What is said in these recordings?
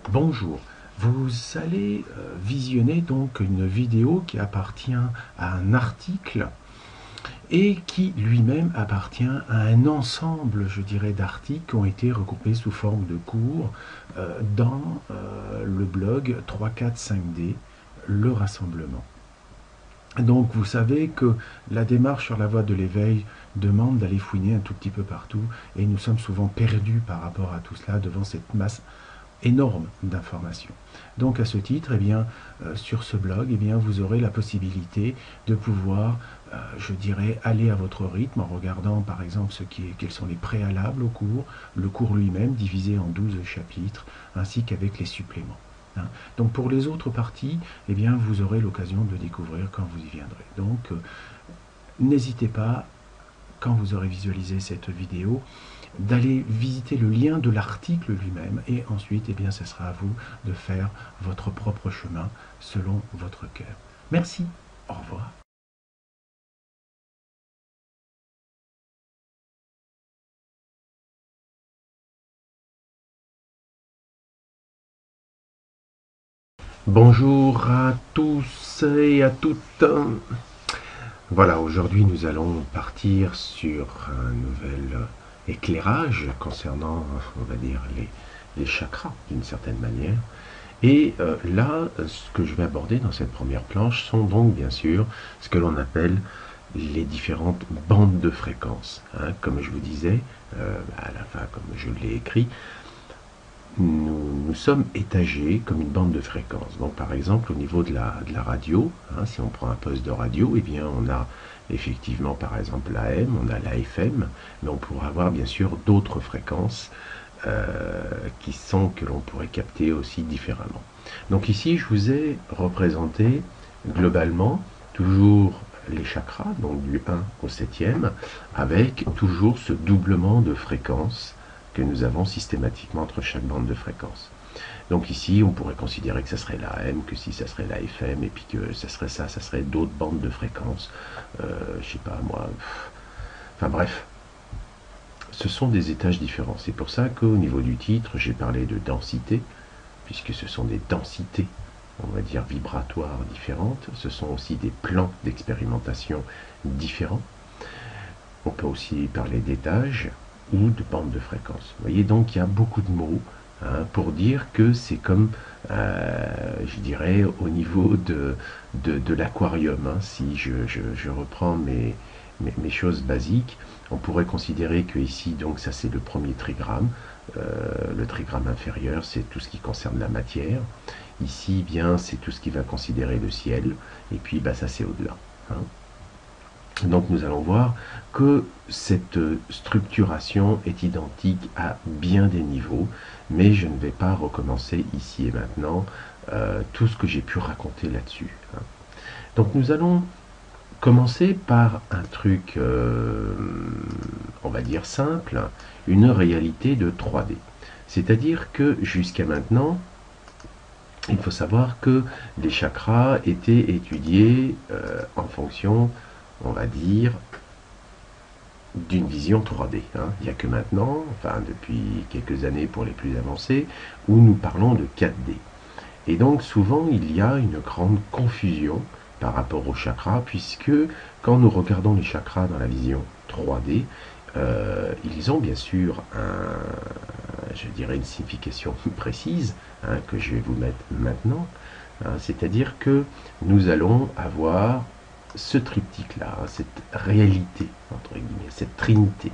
Bonjour, vous allez visionner donc une vidéo qui appartient à un article et qui lui-même appartient à un ensemble, je dirais, d'articles qui ont été regroupés sous forme de cours dans le blog 345D, le rassemblement. Donc vous savez que la démarche sur la voie de l'éveil demande d'aller fouiner un tout petit peu partout et nous sommes souvent perdus par rapport à tout cela devant cette masse énorme d'informations. Donc à ce titre, sur ce blog, vous aurez la possibilité de pouvoir, je dirais, aller à votre rythme en regardant par exemple quels sont les préalables au cours, le cours lui-même divisé en 12 chapitres, ainsi qu'avec les suppléments. Donc pour les autres parties, vous aurez l'occasion de découvrir quand vous y viendrez. Donc n'hésitez pas, quand vous aurez visualisé cette vidéo, d'aller visiter le lien de l'article lui-même et ensuite, ce sera à vous de faire votre propre chemin selon votre cœur. Merci, au revoir. Bonjour à tous et à toutes. Voilà, aujourd'hui nous allons partir sur un nouvel éclairage concernant, on va dire, les chakras d'une certaine manière. Et là, ce que je vais aborder dans cette première planche sont donc bien sûr ce que l'on appelle les différentes bandes de fréquences. Comme je vous disais, à la fin, comme je l'ai écrit, nous sommes étagés comme une bande de fréquences. Donc par exemple au niveau de la radio, si on prend un poste de radio, on a effectivement par exemple l'AM, on a la FM, mais on pourra avoir bien sûr d'autres fréquences que l'on pourrait capter aussi différemment. Donc ici je vous ai représenté globalement toujours les chakras, donc du 1 au 7e, avec toujours ce doublement de fréquences que nous avons systématiquement entre chaque bande de fréquences. Donc ici, on pourrait considérer que ça serait la AM, que si ça serait la FM, et puis que ça serait d'autres bandes de fréquences. Je sais pas moi. Enfin bref, ce sont des étages différents. C'est pour ça qu'au niveau du titre, j'ai parlé de densité, puisque ce sont des densités, on va dire, vibratoires différentes. Ce sont aussi des plans d'expérimentation différents. On peut aussi parler d'étages ou de bandes de fréquences. Vous voyez, donc il y a beaucoup de mots pour dire que c'est comme, je dirais, au niveau de l'aquarium. Si je reprends mes choses basiques, on pourrait considérer que ici, donc ça c'est le premier trigramme. Le trigramme inférieur, c'est tout ce qui concerne la matière. Ici, c'est tout ce qui va considérer le ciel. Et puis, ça c'est au-delà. Donc nous allons voir que cette structuration est identique à bien des niveaux, mais je ne vais pas recommencer ici et maintenant tout ce que j'ai pu raconter là-dessus. Donc nous allons commencer par un truc, on va dire simple, une réalité de 3D. C'est-à-dire que jusqu'à maintenant, il faut savoir que les chakras étaient étudiés en fonction, on va dire, d'une vision 3D. Il n'y a que maintenant, enfin depuis quelques années pour les plus avancés, où nous parlons de 4D. Et donc souvent il y a une grande confusion par rapport aux chakras, puisque quand nous regardons les chakras dans la vision 3D, ils ont bien sûr je dirais une signification précise, que je vais vous mettre maintenant. C'est-à-dire que nous allons avoir ce triptyque-là, cette réalité, entre guillemets, cette trinité.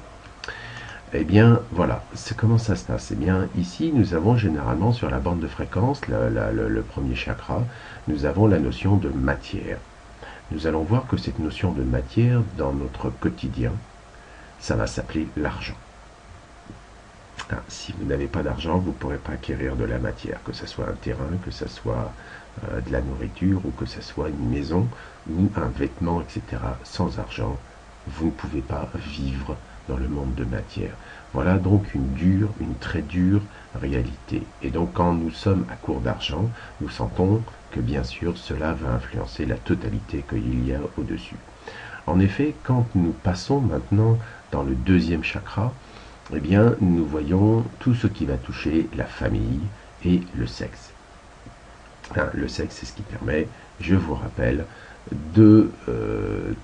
Voilà, c'est comment ça se passe. Ici, nous avons généralement sur la bande de fréquence, le premier chakra, nous avons la notion de matière. Nous allons voir que cette notion de matière, dans notre quotidien, ça va s'appeler l'argent. Si vous n'avez pas d'argent, vous ne pourrez pas acquérir de la matière, que ce soit un terrain, que ce soit de la nourriture, ou que ce soit une maison, ou un vêtement, etc. Sans argent, vous ne pouvez pas vivre dans le monde de matière. Voilà donc une très dure réalité. Et donc quand nous sommes à court d'argent, nous sentons que bien sûr cela va influencer la totalité qu'il y a au-dessus. En effet, quand nous passons maintenant dans le deuxième chakra, nous voyons tout ce qui va toucher la famille, et le sexe. Hein, le sexe, c'est ce qui permet, je vous rappelle, de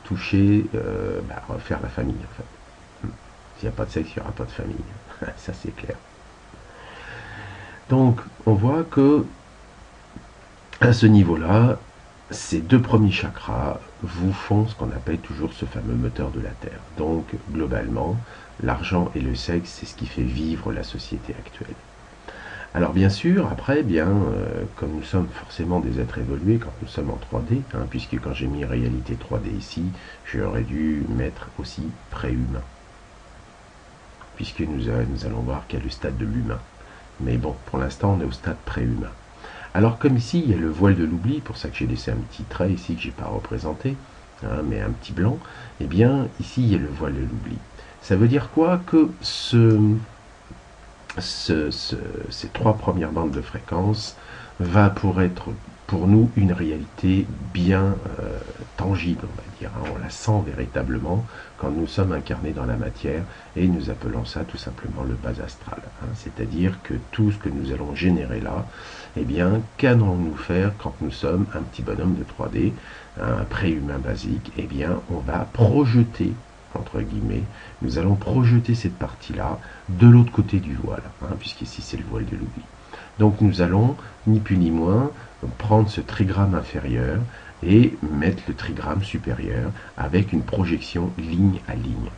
toucher, refaire la famille en fait. S'il n'y a pas de sexe, il n'y aura pas de famille. Ça c'est clair. Donc on voit que à ce niveau-là, ces deux premiers chakras vous font ce qu'on appelle toujours ce fameux moteur de la Terre. Donc globalement, l'argent et le sexe, c'est ce qui fait vivre la société actuelle. Alors bien sûr, après, comme nous sommes forcément des êtres évolués quand nous sommes en 3D, puisque quand j'ai mis réalité 3D ici, j'aurais dû mettre aussi préhumain, puisque nous allons voir qu'il y a le stade de l'humain. Mais bon, pour l'instant, on est au stade préhumain. Alors comme ici, il y a le voile de l'oubli, pour ça que j'ai laissé un petit trait ici que je n'ai pas représenté, mais un petit blanc, eh bien, ici, il y a le voile de l'oubli. Ça veut dire quoi? Que ces trois premières bandes de fréquences va être pour nous une réalité bien tangible, on va dire. On la sent véritablement quand nous sommes incarnés dans la matière et nous appelons ça tout simplement le bas astral. C'est-à-dire que tout ce que nous allons générer là, eh bien, qu'allons-nous faire quand nous sommes un petit bonhomme de 3D, un préhumain basique? Eh bien, on va projeter, entre guillemets, nous allons projeter cette partie-là de l'autre côté du voile, puisqu'ici c'est le voile de l'oubli. Donc nous allons, ni plus ni moins, prendre ce trigramme inférieur et mettre le trigramme supérieur avec une projection ligne à ligne.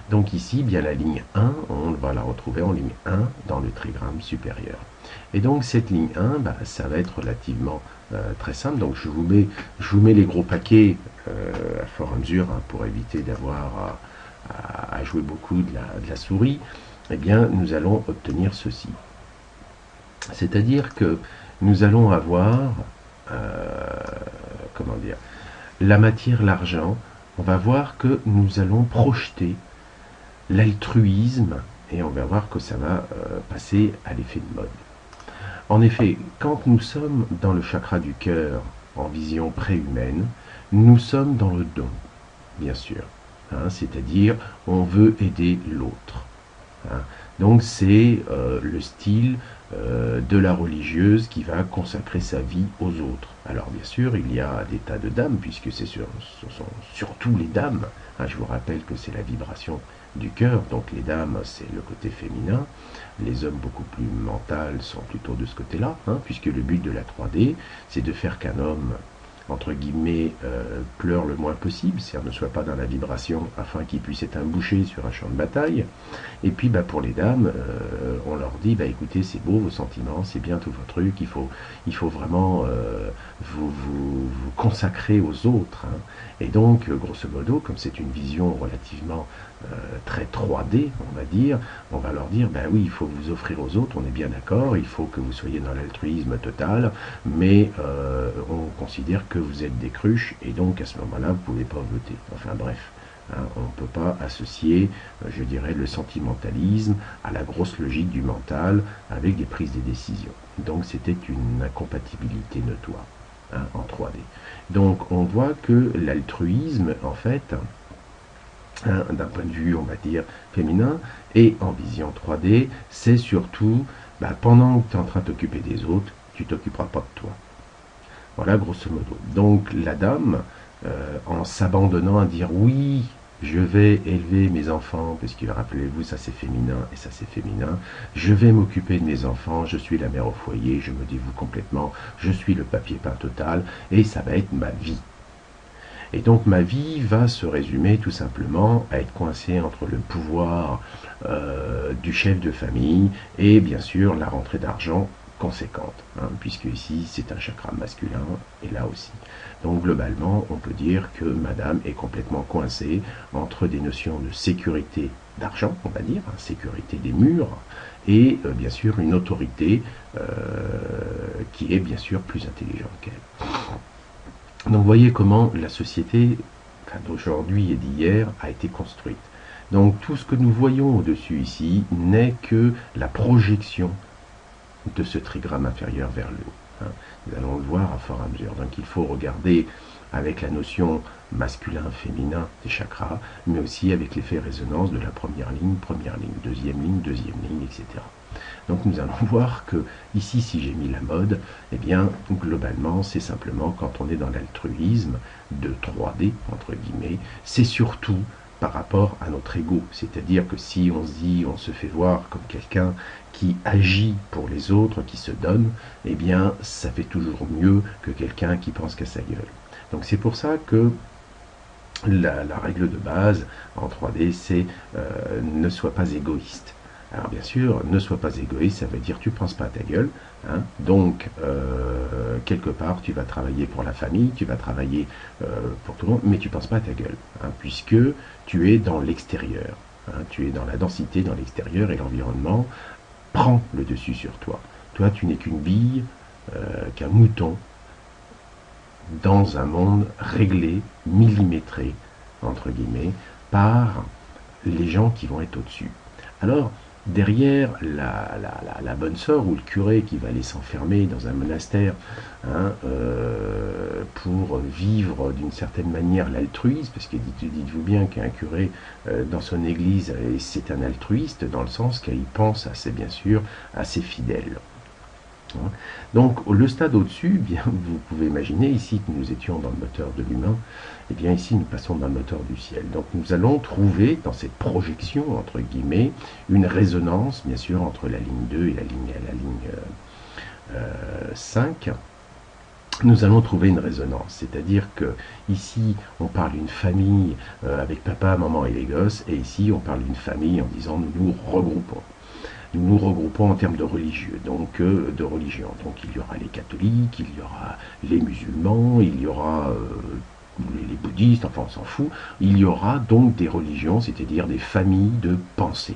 Donc ici, bien la ligne 1, on va la retrouver en ligne 1 dans le trigramme supérieur. Et donc cette ligne 1, ça va être relativement très simple. Donc je vous mets les gros paquets à fur et à mesure pour éviter d'avoir à jouer beaucoup de la souris. Eh bien, nous allons obtenir ceci. C'est-à-dire que nous allons avoir, la matière, l'argent. On va voir que nous allons projeter l'altruisme et on va voir que ça va passer à l'effet de mode. En effet, quand nous sommes dans le chakra du cœur en vision préhumaine, nous sommes dans le don, bien sûr. C'est-à-dire, on veut aider l'autre. Donc c'est le style de la religieuse qui va consacrer sa vie aux autres. Alors bien sûr, il y a des tas de dames, puisque ce sont surtout les dames. Je vous rappelle que c'est la vibration du cœur, donc les dames, c'est le côté féminin. Les hommes beaucoup plus mentaux sont plutôt de ce côté-là, puisque le but de la 3D, c'est de faire qu'un homme, entre guillemets, pleure le moins possible, c'est-à-dire ne soit pas dans la vibration, afin qu'il puisse être un boucher sur un champ de bataille. Et puis pour les dames, on leur dit, écoutez, c'est beau vos sentiments, c'est bien tout votre truc, il faut vraiment vous consacrer aux autres. Et donc, grosso modo, comme c'est une vision relativement très 3D, on va dire, on va leur dire, oui, il faut vous offrir aux autres, on est bien d'accord, il faut que vous soyez dans l'altruisme total, mais on considère que vous êtes des cruches, et donc à ce moment-là, vous ne pouvez pas voter. Enfin bref, on ne peut pas associer, je dirais, le sentimentalisme à la grosse logique du mental avec des prises de décision. Donc c'était une incompatibilité notoire en 3D. Donc on voit que l'altruisme, en fait, d'un point de vue, on va dire, féminin, et en vision 3D, c'est surtout, pendant que tu es en train de t'occuper des autres, tu ne t'occuperas pas de toi. Voilà, grosso modo. Donc la dame, en s'abandonnant à dire oui, je vais élever mes enfants, parce que rappelez-vous, ça c'est féminin et ça c'est féminin, je vais m'occuper de mes enfants, je suis la mère au foyer, je me dévoue complètement, je suis le papier peint total, et ça va être ma vie. Et donc ma vie va se résumer tout simplement à être coincée entre le pouvoir du chef de famille et bien sûr la rentrée d'argent conséquente, puisque ici c'est un chakra masculin et là aussi. Donc globalement on peut dire que madame est complètement coincée entre des notions de sécurité d'argent, on va dire, sécurité des murs, et bien sûr une autorité qui est bien sûr plus intelligente qu'elle. Donc voyez comment la société d'aujourd'hui et d'hier a été construite. Donc tout ce que nous voyons au-dessus ici n'est que la projection de ce trigramme inférieur vers le haut. Nous allons le voir à fur et à mesure. Donc il faut regarder avec la notion masculin-féminin des chakras, mais aussi avec l'effet résonance de la première ligne, deuxième ligne, etc. Donc nous allons voir que ici, si j'ai mis la mode, eh bien globalement c'est simplement quand on est dans l'altruisme de 3D, entre guillemets, c'est surtout par rapport à notre ego. C'est-à-dire que si on se dit, on se fait voir comme quelqu'un qui agit pour les autres, qui se donne, eh bien ça fait toujours mieux que quelqu'un qui pense qu'à sa gueule. Donc c'est pour ça que la règle de base en 3D, c'est ne sois pas égoïste. Alors bien sûr, ne sois pas égoïste, ça veut dire tu ne penses pas à ta gueule. Hein, donc, quelque part, tu vas travailler pour la famille, tu vas travailler pour tout le monde, mais tu ne penses pas à ta gueule, hein, puisque tu es dans l'extérieur. Hein, tu es dans la densité, dans l'extérieur, et l'environnement prend le dessus sur toi. Toi, tu n'es qu'une bille, qu'un mouton, dans un monde réglé, millimétré, entre guillemets, par les gens qui vont être au-dessus. Alors, derrière la bonne sœur ou le curé qui va aller s'enfermer dans un monastère, hein, pour vivre d'une certaine manière l'altruisme, parce que dites-vous bien qu'un curé dans son église, c'est un altruiste dans le sens qu'il pense bien sûr à ses fidèles. Donc le stade au-dessus, bien vous pouvez imaginer ici que nous étions dans le moteur de l'humain, et bien ici nous passons dans le moteur du ciel. Donc nous allons trouver dans cette projection entre guillemets une résonance bien sûr entre la ligne 2 et la ligne 5. Nous allons trouver une résonance, c'est-à-dire que ici on parle d'une famille avec papa, maman et les gosses, et ici on parle d'une famille en disant nous nous regroupons. Nous nous regroupons en termes de religieux, donc de religion. Donc il y aura les catholiques, il y aura les musulmans, il y aura les bouddhistes, enfin on s'en fout. Il y aura donc des religions, c'est-à-dire des familles de pensée.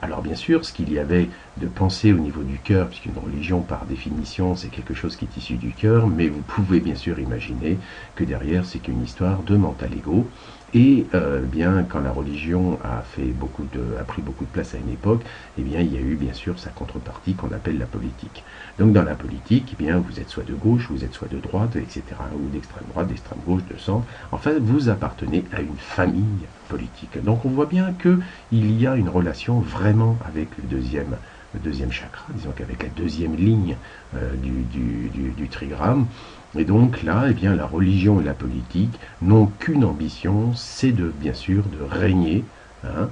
Alors bien sûr, ce qu'il y avait de pensée au niveau du cœur, puisqu'une religion par définition c'est quelque chose qui est issu du cœur, mais vous pouvez bien sûr imaginer que derrière c'est qu'une histoire de mental ego. Et bien quand la religion a pris beaucoup de place à une époque, eh bien il y a eu bien sûr sa contrepartie qu'on appelle la politique. Donc dans la politique, eh bien vous êtes soit de gauche, vous êtes soit de droite, etc., ou d'extrême droite, d'extrême gauche, de centre. Enfin, vous appartenez à une famille politique. Donc on voit bien que il y a une relation vraiment avec le deuxième chakra, disons qu'avec la deuxième ligne du trigramme. Et donc là, eh bien, la religion et la politique n'ont qu'une ambition, c'est bien sûr de régner, hein,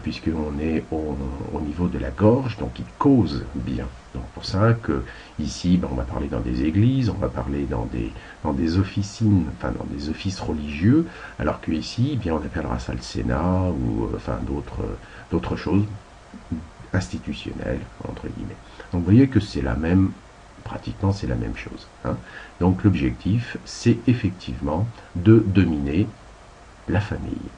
puisqu'on est au niveau de la gorge, donc il cause bien. Donc pour ça que ici, ben, on va parler dans des églises, on va parler dans des officines, enfin dans des offices religieux, alors que ici, eh bien, on appellera ça le Sénat ou enfin d'autres choses institutionnelles entre guillemets. Donc vous voyez que c'est pratiquement c'est la même chose. Hein. Donc l'objectif, c'est effectivement de dominer la famille.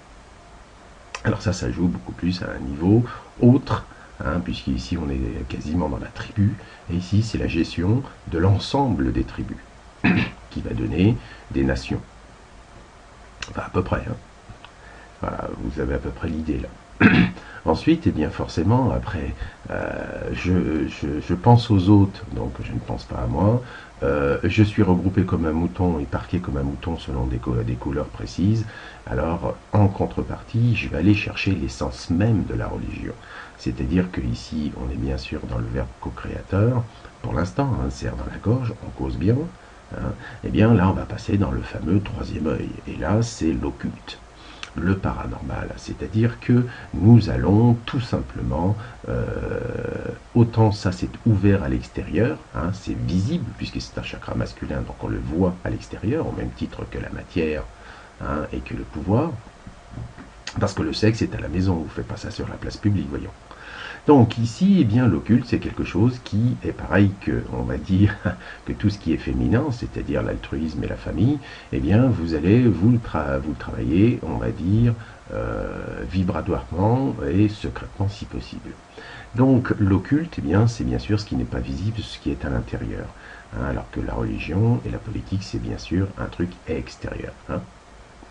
Alors ça joue beaucoup plus à un niveau autre, hein, puisqu'ici on est quasiment dans la tribu, et ici c'est la gestion de l'ensemble des tribus, qui va donner des nations. Enfin à peu près. Hein. Voilà, vous avez à peu près l'idée là. Ensuite, eh bien forcément, après, je pense aux autres, donc je ne pense pas à moi. Je suis regroupé comme un mouton et parqué comme un mouton selon des couleurs précises. Alors, en contrepartie, je vais aller chercher l'essence même de la religion. C'est-à-dire que ici, on est bien sûr dans le verbe co-créateur. Pour l'instant, un cerf dans la gorge, on cause bien. Hein. Eh bien, là, on va passer dans le fameux troisième œil. Et là, c'est l'occulte. Le paranormal, c'est-à-dire que nous allons tout simplement, autant ça c'est ouvert à l'extérieur, hein, c'est visible puisque c'est un chakra masculin, donc on le voit à l'extérieur, au même titre que la matière, hein, et que le pouvoir, parce que le sexe est à la maison, on ne fait pas ça sur la place publique, voyons. Donc ici, eh bien, l'occulte, c'est quelque chose qui est pareil que, on va dire, que tout ce qui est féminin, c'est-à-dire l'altruisme et la famille, eh bien, vous allez vous travailler, on va dire, vibratoirement et secrètement si possible. Donc l'occulte, eh bien, c'est bien sûr ce qui n'est pas visible, ce qui est à l'intérieur. Hein, alors que la religion et la politique, c'est bien sûr un truc extérieur. Hein.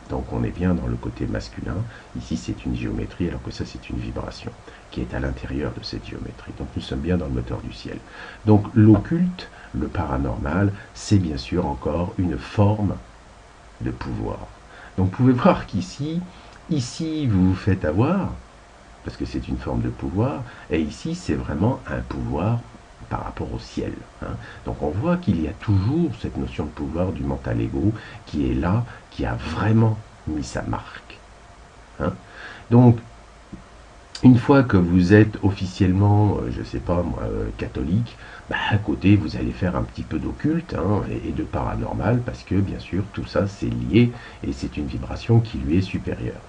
Donc on est bien dans le côté masculin. Ici c'est une géométrie alors que ça c'est une vibration qui est à l'intérieur de cette géométrie. Donc nous sommes bien dans le moteur du ciel. Donc l'occulte, le paranormal, c'est bien sûr encore une forme de pouvoir. Donc vous pouvez voir qu'ici, ici vous vous faites avoir, parce que c'est une forme de pouvoir, et ici c'est vraiment un pouvoir par rapport au ciel. Hein. Donc on voit qu'il y a toujours cette notion de pouvoir du mental ego qui est là, qui a vraiment mis sa marque. Hein. Donc une fois que vous êtes officiellement, je ne sais pas moi, catholique, bah, à côté vous allez faire un petit peu d'occulte hein, et de paranormal, parce que bien sûr tout ça c'est lié et c'est une vibration qui lui est supérieure.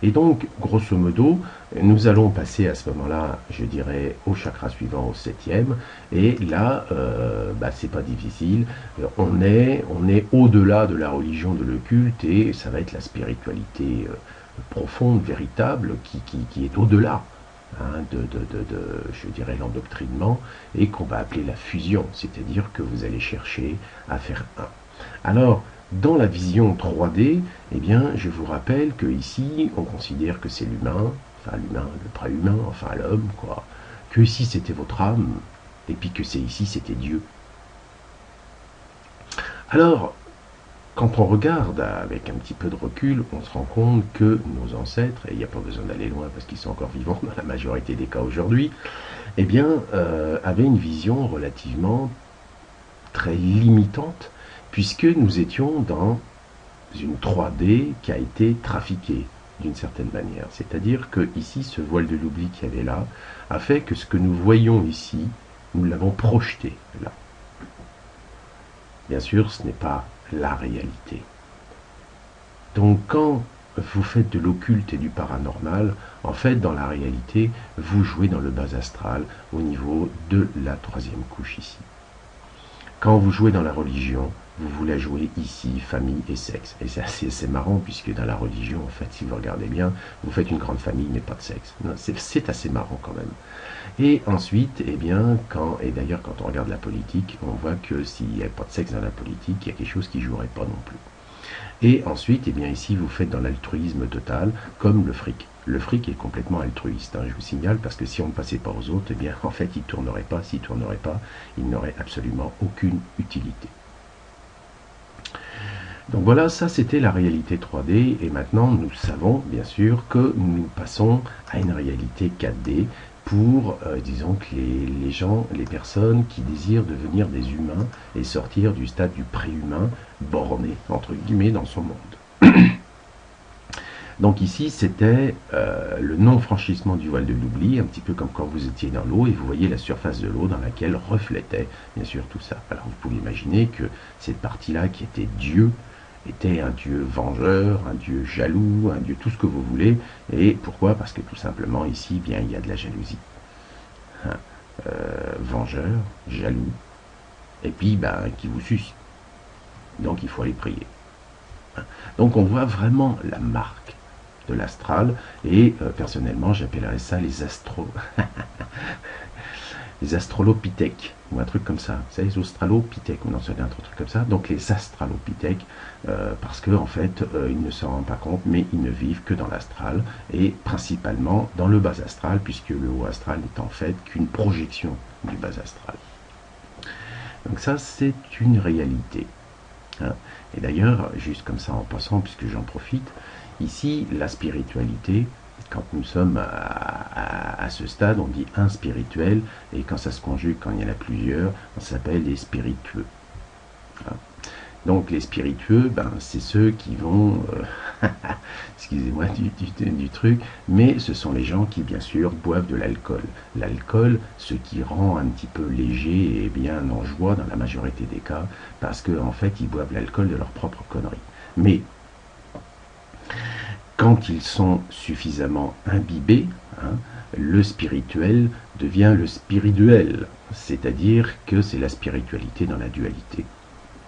Et donc, grosso modo, nous allons passer à ce moment-là, je dirais, au chakra suivant, au 7e, et là, c'est pas difficile, on est au-delà de la religion, de l'occulte, et ça va être la spiritualité profonde, véritable, qui est au-delà hein, je dirais, l'endoctrinement, et qu'on va appeler la fusion, c'est-à-dire que vous allez chercher à faire un. Alors, dans la vision 3D, eh bien, je vous rappelle que ici, on considère que c'est l'humain, enfin l'humain, le pré-humain, enfin l'homme, quoi. Que ici, c'était votre âme, et puis que c'est ici, c'était Dieu. Alors, quand on regarde avec un petit peu de recul, on se rend compte que nos ancêtres, et il n'y a pas besoin d'aller loin parce qu'ils sont encore vivants dans la majorité des cas aujourd'hui, eh bien, avaient une vision relativement très limitante, puisque nous étions dans une 3D qui a été trafiquée d'une certaine manière. C'est-à-dire que ici, ce voile de l'oubli qu'il y avait là, a fait que ce que nous voyons ici, nous l'avons projeté là. Bien sûr, ce n'est pas la réalité. Donc quand vous faites de l'occulte et du paranormal, en fait, dans la réalité, vous jouez dans le bas astral au niveau de la 3e couche ici. Quand vous jouez dans la religion, vous voulez jouer ici, famille et sexe. Et c'est assez marrant, puisque dans la religion, en fait, si vous regardez bien, vous faites une grande famille, mais pas de sexe. C'est assez marrant quand même. Et ensuite, eh bien, et d'ailleurs, quand on regarde la politique, on voit que s'il n'y a pas de sexe dans la politique, il y a quelque chose qui ne jouerait pas non plus. Et ensuite, eh bien, ici, vous faites dans l'altruisme total, comme le fric. Le fric est complètement altruiste, hein, je vous signale, parce que si on ne passait pas aux autres, eh bien, en fait, il ne tournerait pas. S'il ne tournerait pas, il n'aurait absolument aucune utilité. Donc voilà, ça c'était la réalité 3D, et maintenant nous savons bien sûr que nous passons à une réalité 4D pour, disons que les gens, les personnes qui désirent devenir des humains et sortir du stade du pré-humain borné, entre guillemets, dans son monde. Donc ici, c'était le non-franchissement du voile de l'oubli, un petit peu comme quand vous étiez dans l'eau et vous voyez la surface de l'eau dans laquelle reflétait bien sûr tout ça. Alors vous pouvez imaginer que cette partie-là qui était Dieu, était un Dieu vengeur, un Dieu jaloux, un Dieu tout ce que vous voulez. Et pourquoi? Parce que tout simplement ici, bien, il y a de la jalousie. Hein, vengeur, jaloux, et puis qui vous suce. Donc il faut aller prier. Hein. Donc on voit vraiment la marque de l'astral, et personnellement j'appellerais ça les les astrolopithèques, ou un truc comme ça. Vous savez, les australopithèques, non, c'est un truc comme ça. Donc les astralopithèques, parce que en fait, ils ne s'en rendent pas compte, mais ils ne vivent que dans l'astral, et principalement dans le bas astral, puisque le haut astral n'est en fait qu'une projection du bas astral. Donc ça, c'est une réalité. Hein. Et d'ailleurs, juste comme ça en passant, puisque j'en profite, ici, la spiritualité, quand nous sommes à ce stade, on dit un spirituel, et quand ça se conjugue, quand il y en a plusieurs, on s'appelle les spiritueux. Hein. Donc les spiritueux, c'est ceux qui vont, excusez-moi du truc, mais ce sont les gens qui bien sûr boivent de l'alcool. L'alcool, ce qui rend un petit peu léger et bien en joie dans la majorité des cas, parce qu'en fait ils boivent l'alcool de leur propre connerie. Mais quand ils sont suffisamment imbibés, hein, le spirituel devient le spirituel, c'est-à-dire que c'est la spiritualité dans la dualité.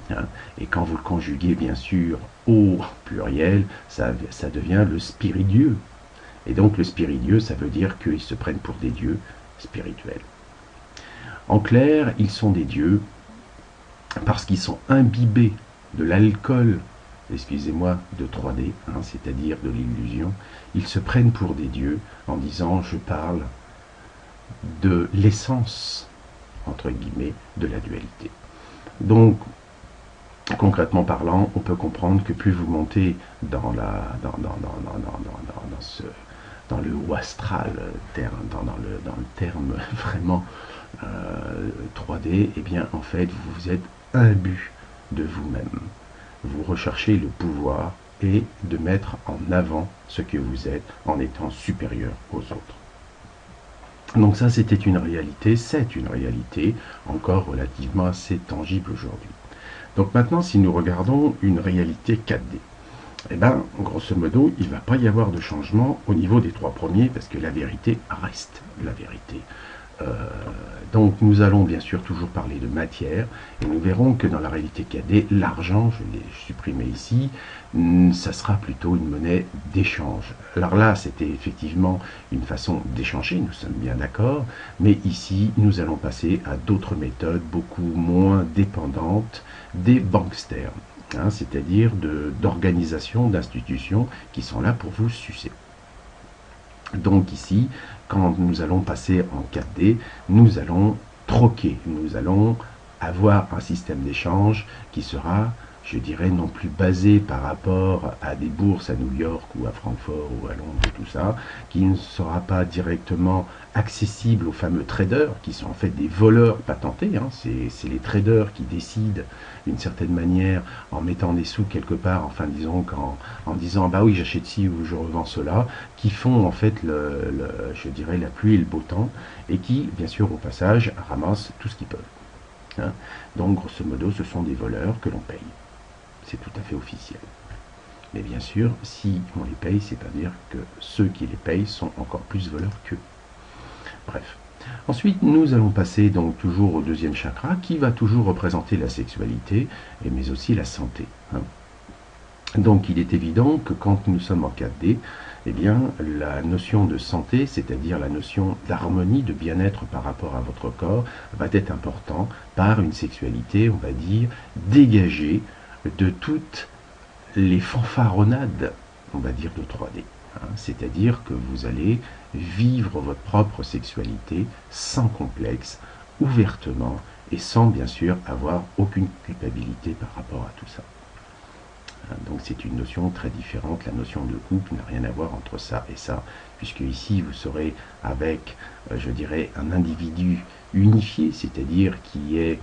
Hein, et quand vous le conjuguez bien sûr au pluriel, ça devient le spiridieu. Et donc le spiridieu, ça veut dire qu'ils se prennent pour des dieux spirituels. En clair, ils sont des dieux parce qu'ils sont imbibés de l'alcool, excusez-moi, de 3D, hein, c'est-à-dire de l'illusion. Ils se prennent pour des dieux en disant je parle de l'essence, entre guillemets, de la dualité. Donc, concrètement parlant, on peut comprendre que plus vous montez dans le haut astral, dans le terme vraiment 3D, eh bien en fait vous êtes imbu de vous-même. Vous recherchez le pouvoir et de mettre en avant ce que vous êtes en étant supérieur aux autres. Donc ça c'était une réalité, c'est une réalité encore relativement assez tangible aujourd'hui. Donc maintenant si nous regardons une réalité 4D, eh bien, grosso modo, il ne va pas y avoir de changement au niveau des trois premiers, parce que la vérité reste la vérité. Donc nous allons bien sûr toujours parler de matière, et nous verrons que dans la réalité 4D, l'argent, je l'ai supprimé ici, ça sera plutôt une monnaie d'échange. Alors là, c'était effectivement une façon d'échanger, nous sommes bien d'accord, mais ici, nous allons passer à d'autres méthodes beaucoup moins dépendantes des banksters. Hein, c'est-à-dire d'organisations, d'institutions qui sont là pour vous sucer. Donc ici, quand nous allons passer en 4D, nous allons troquer, nous allons avoir un système d'échange qui sera, je dirais, non plus basé par rapport à des bourses à New York ou à Francfort ou à Londres, tout ça, qui ne sera pas directement accessible aux fameux traders, qui sont en fait des voleurs patentés. Hein. C'est les traders qui décident d'une certaine manière en mettant des sous quelque part, enfin disons en disant bah oui j'achète ci ou je revends cela, qui font en fait je dirais la pluie et le beau temps, et qui bien sûr au passage ramassent tout ce qu'ils peuvent. Hein. Donc grosso modo ce sont des voleurs que l'on paye. C'est tout à fait officiel. Mais bien sûr, si on les paye, c'est pas dire que ceux qui les payent sont encore plus voleurs qu'eux. Bref. Ensuite, nous allons passer donc toujours au deuxième chakra, qui va toujours représenter la sexualité, mais aussi la santé. Hein. Donc il est évident que quand nous sommes en 4D, eh bien, la notion de santé, c'est-à-dire la notion d'harmonie, de bien-être par rapport à votre corps, va être important par une sexualité, on va dire, dégagée de toutes les fanfaronnades, on va dire, de 3D. Hein, c'est-à-dire que vous allez vivre votre propre sexualité sans complexe, ouvertement, et sans bien sûr avoir aucune culpabilité par rapport à tout ça. Hein, donc c'est une notion très différente, la notion de couple n'a rien à voir entre ça et ça, puisque ici vous serez avec, je dirais, un individu unifié, c'est-à-dire qui est,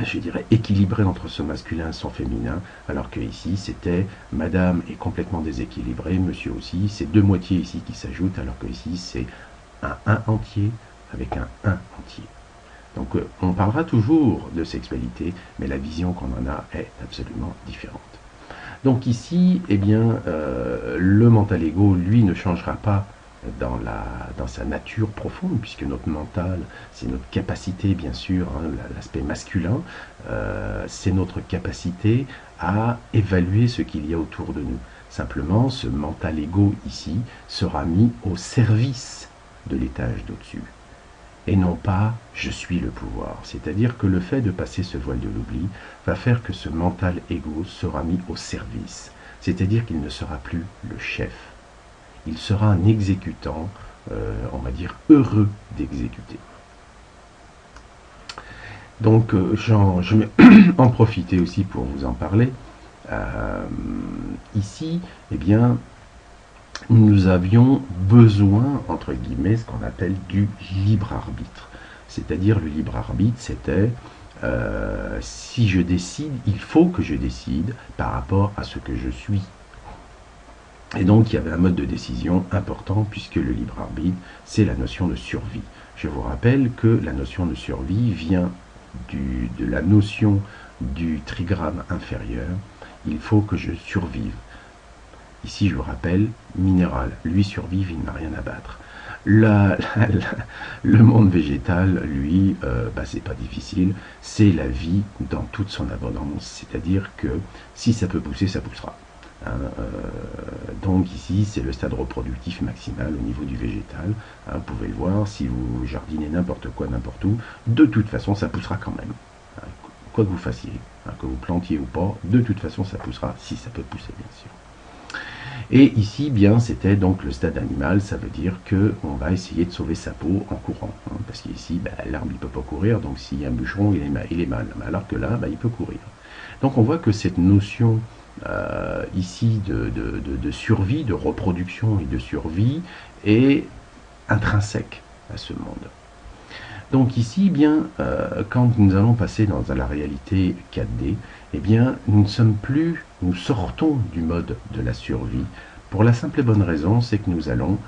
je dirais, équilibré entre son masculin et son féminin, alors que ici c'était madame est complètement déséquilibrée, monsieur aussi, c'est deux moitiés ici qui s'ajoutent, alors que ici c'est un 1 entier avec un 1 entier. Donc on parlera toujours de sexualité, mais la vision qu'on en a est absolument différente. Donc ici, eh bien, le mental ego, lui, ne changera pas dans sa nature profonde, puisque notre mental, c'est notre capacité, bien sûr, hein, l'aspect masculin, c'est notre capacité à évaluer ce qu'il y a autour de nous. Simplement, ce mental ego ici sera mis au service de l'étage d'au-dessus, et non pas « je suis le pouvoir ». C'est-à-dire que le fait de passer ce voile de l'oubli va faire que ce mental ego sera mis au service, c'est-à-dire qu'il ne sera plus le chef. Il sera un exécutant, on va dire, heureux d'exécuter. Donc, je vais en profiter aussi pour vous en parler. Ici, eh bien, nous avions besoin, entre guillemets, ce qu'on appelle du libre arbitre. C'est-à-dire, le libre arbitre, c'était, si je décide, il faut que je décide par rapport à ce que je suis. Et donc, il y avait un mode de décision important, puisque le libre arbitre, c'est la notion de survie. Je vous rappelle que la notion de survie vient de la notion du trigramme inférieur. Il faut que je survive. Ici, je vous rappelle, minéral. Lui survive, il n'a rien à battre. Le monde végétal, lui, c'est pas difficile. C'est la vie dans toute son abondance. C'est-à-dire que si ça peut pousser, ça poussera. Donc ici, c'est le stade reproductif maximal au niveau du végétal. Vous pouvez le voir, si vous jardinez n'importe quoi, n'importe où, de toute façon, ça poussera quand même. Quoi que vous fassiez, que vous plantiez ou pas, de toute façon, ça poussera, si ça peut pousser, bien sûr. Et ici, bien, c'était donc le stade animal, ça veut dire qu'on va essayer de sauver sa peau en courant. Parce qu'ici, l'arbre, il ne peut pas courir, donc s'il y a un bûcheron, il est mal. Alors que là, il peut courir. Donc on voit que cette notion ici de survie, de reproduction et de survie est intrinsèque à ce monde. Donc ici, bien, quand nous allons passer dans la réalité 4D, eh bien, nous sortons du mode de la survie, pour la simple et bonne raison, c'est que nous allons,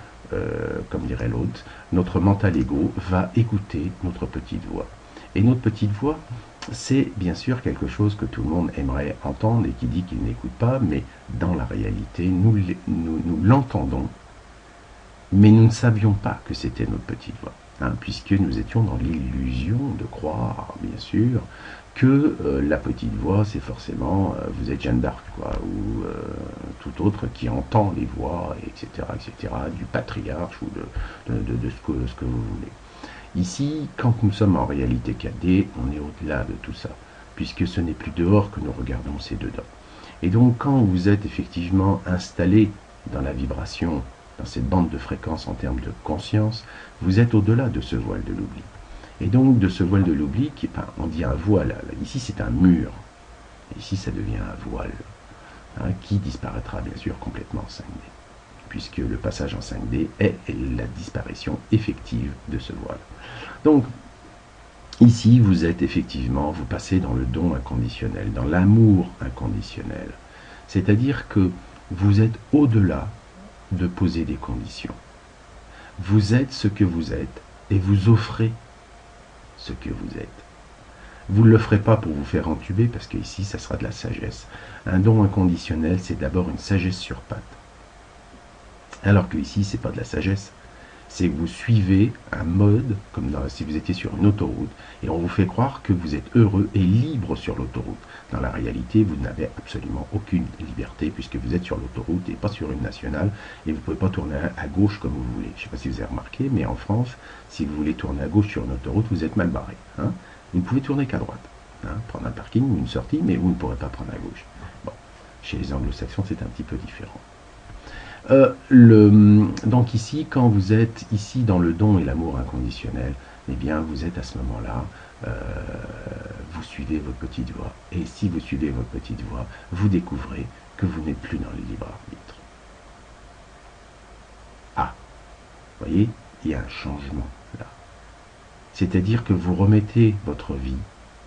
comme dirait l'autre, notre mental ego va écouter notre petite voix. Et notre petite voix, c'est bien sûr quelque chose que tout le monde aimerait entendre et qui dit qu'il n'écoute pas, mais dans la réalité, nous l'entendons, mais nous ne savions pas que c'était notre petite voix. Puisque nous étions dans l'illusion de croire, bien sûr, que la petite voix, c'est forcément, vous êtes Jeanne d'Arc, ou tout autre qui entend les voix, etc., du patriarche, ou de ce que vous voulez. Ici, quand nous sommes en réalité 4D, on est au-delà de tout ça, puisque ce n'est plus dehors que nous regardons, c'est dedans. Et donc, quand vous êtes effectivement installé dans la vibration, dans cette bande de fréquence en termes de conscience, vous êtes au-delà de ce voile de l'oubli. Et donc de ce voile de l'oubli, on dit un voile, ici c'est un mur, ici ça devient un voile, qui disparaîtra bien sûr complètement en 5D, puisque le passage en 5D est la disparition effective de ce voile. Donc ici vous êtes effectivement, vous passez dans le don inconditionnel, dans l'amour inconditionnel, c'est-à-dire que vous êtes au-delà de poser des conditions. Vous êtes ce que vous êtes et vous offrez ce que vous êtes. Vous ne le ferez pas pour vous faire entuber parce que ici ça sera de la sagesse. Un don inconditionnel, c'est d'abord une sagesse sur pattes. Alors que ici c'est pas de la sagesse. C'est que vous suivez un mode, comme si vous étiez sur une autoroute, et on vous fait croire que vous êtes heureux et libre sur l'autoroute. Dans la réalité, vous n'avez absolument aucune liberté, puisque vous êtes sur l'autoroute et pas sur une nationale, et vous ne pouvez pas tourner à gauche comme vous voulez. Je ne sais pas si vous avez remarqué, mais en France, si vous voulez tourner à gauche sur une autoroute, vous êtes mal barré. Vous ne pouvez tourner qu'à droite. Prendre un parking ou une sortie, mais vous ne pourrez pas prendre à gauche. Bon. Chez les anglo-saxons, c'est un petit peu différent. Donc ici, quand vous êtes ici dans le don et l'amour inconditionnel, eh bien vous êtes à ce moment-là, vous suivez votre petite voix. Et si vous suivez votre petite voix, vous découvrez que vous n'êtes plus dans le libre arbitre. Ah, vous voyez, il y a un changement là. C'est-à-dire que vous remettez votre vie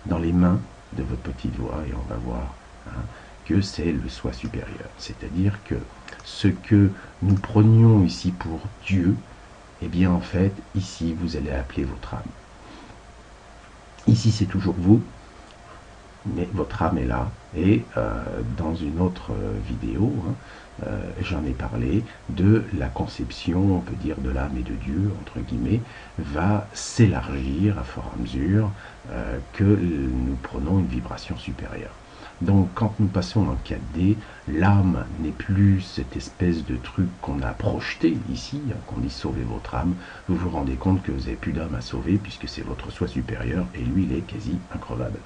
dans les mains de votre petite voix, et on va voir que c'est le soi supérieur. C'est-à-dire que ce que nous prenions ici pour Dieu, eh bien en fait, ici, vous allez appeler votre âme. Ici, c'est toujours vous, mais votre âme est là. Et dans une autre vidéo, j'en ai parlé de la conception, on peut dire, de l'âme et de Dieu, entre guillemets, va s'élargir à fur et à mesure que nous prenons une vibration supérieure. Donc quand nous passons en 4D, l'âme n'est plus cette espèce de truc qu'on a projeté ici, qu'on dit sauver votre âme. Vous vous rendez compte que vous n'avez plus d'âme à sauver puisque c'est votre soi supérieur et lui il est quasi increvable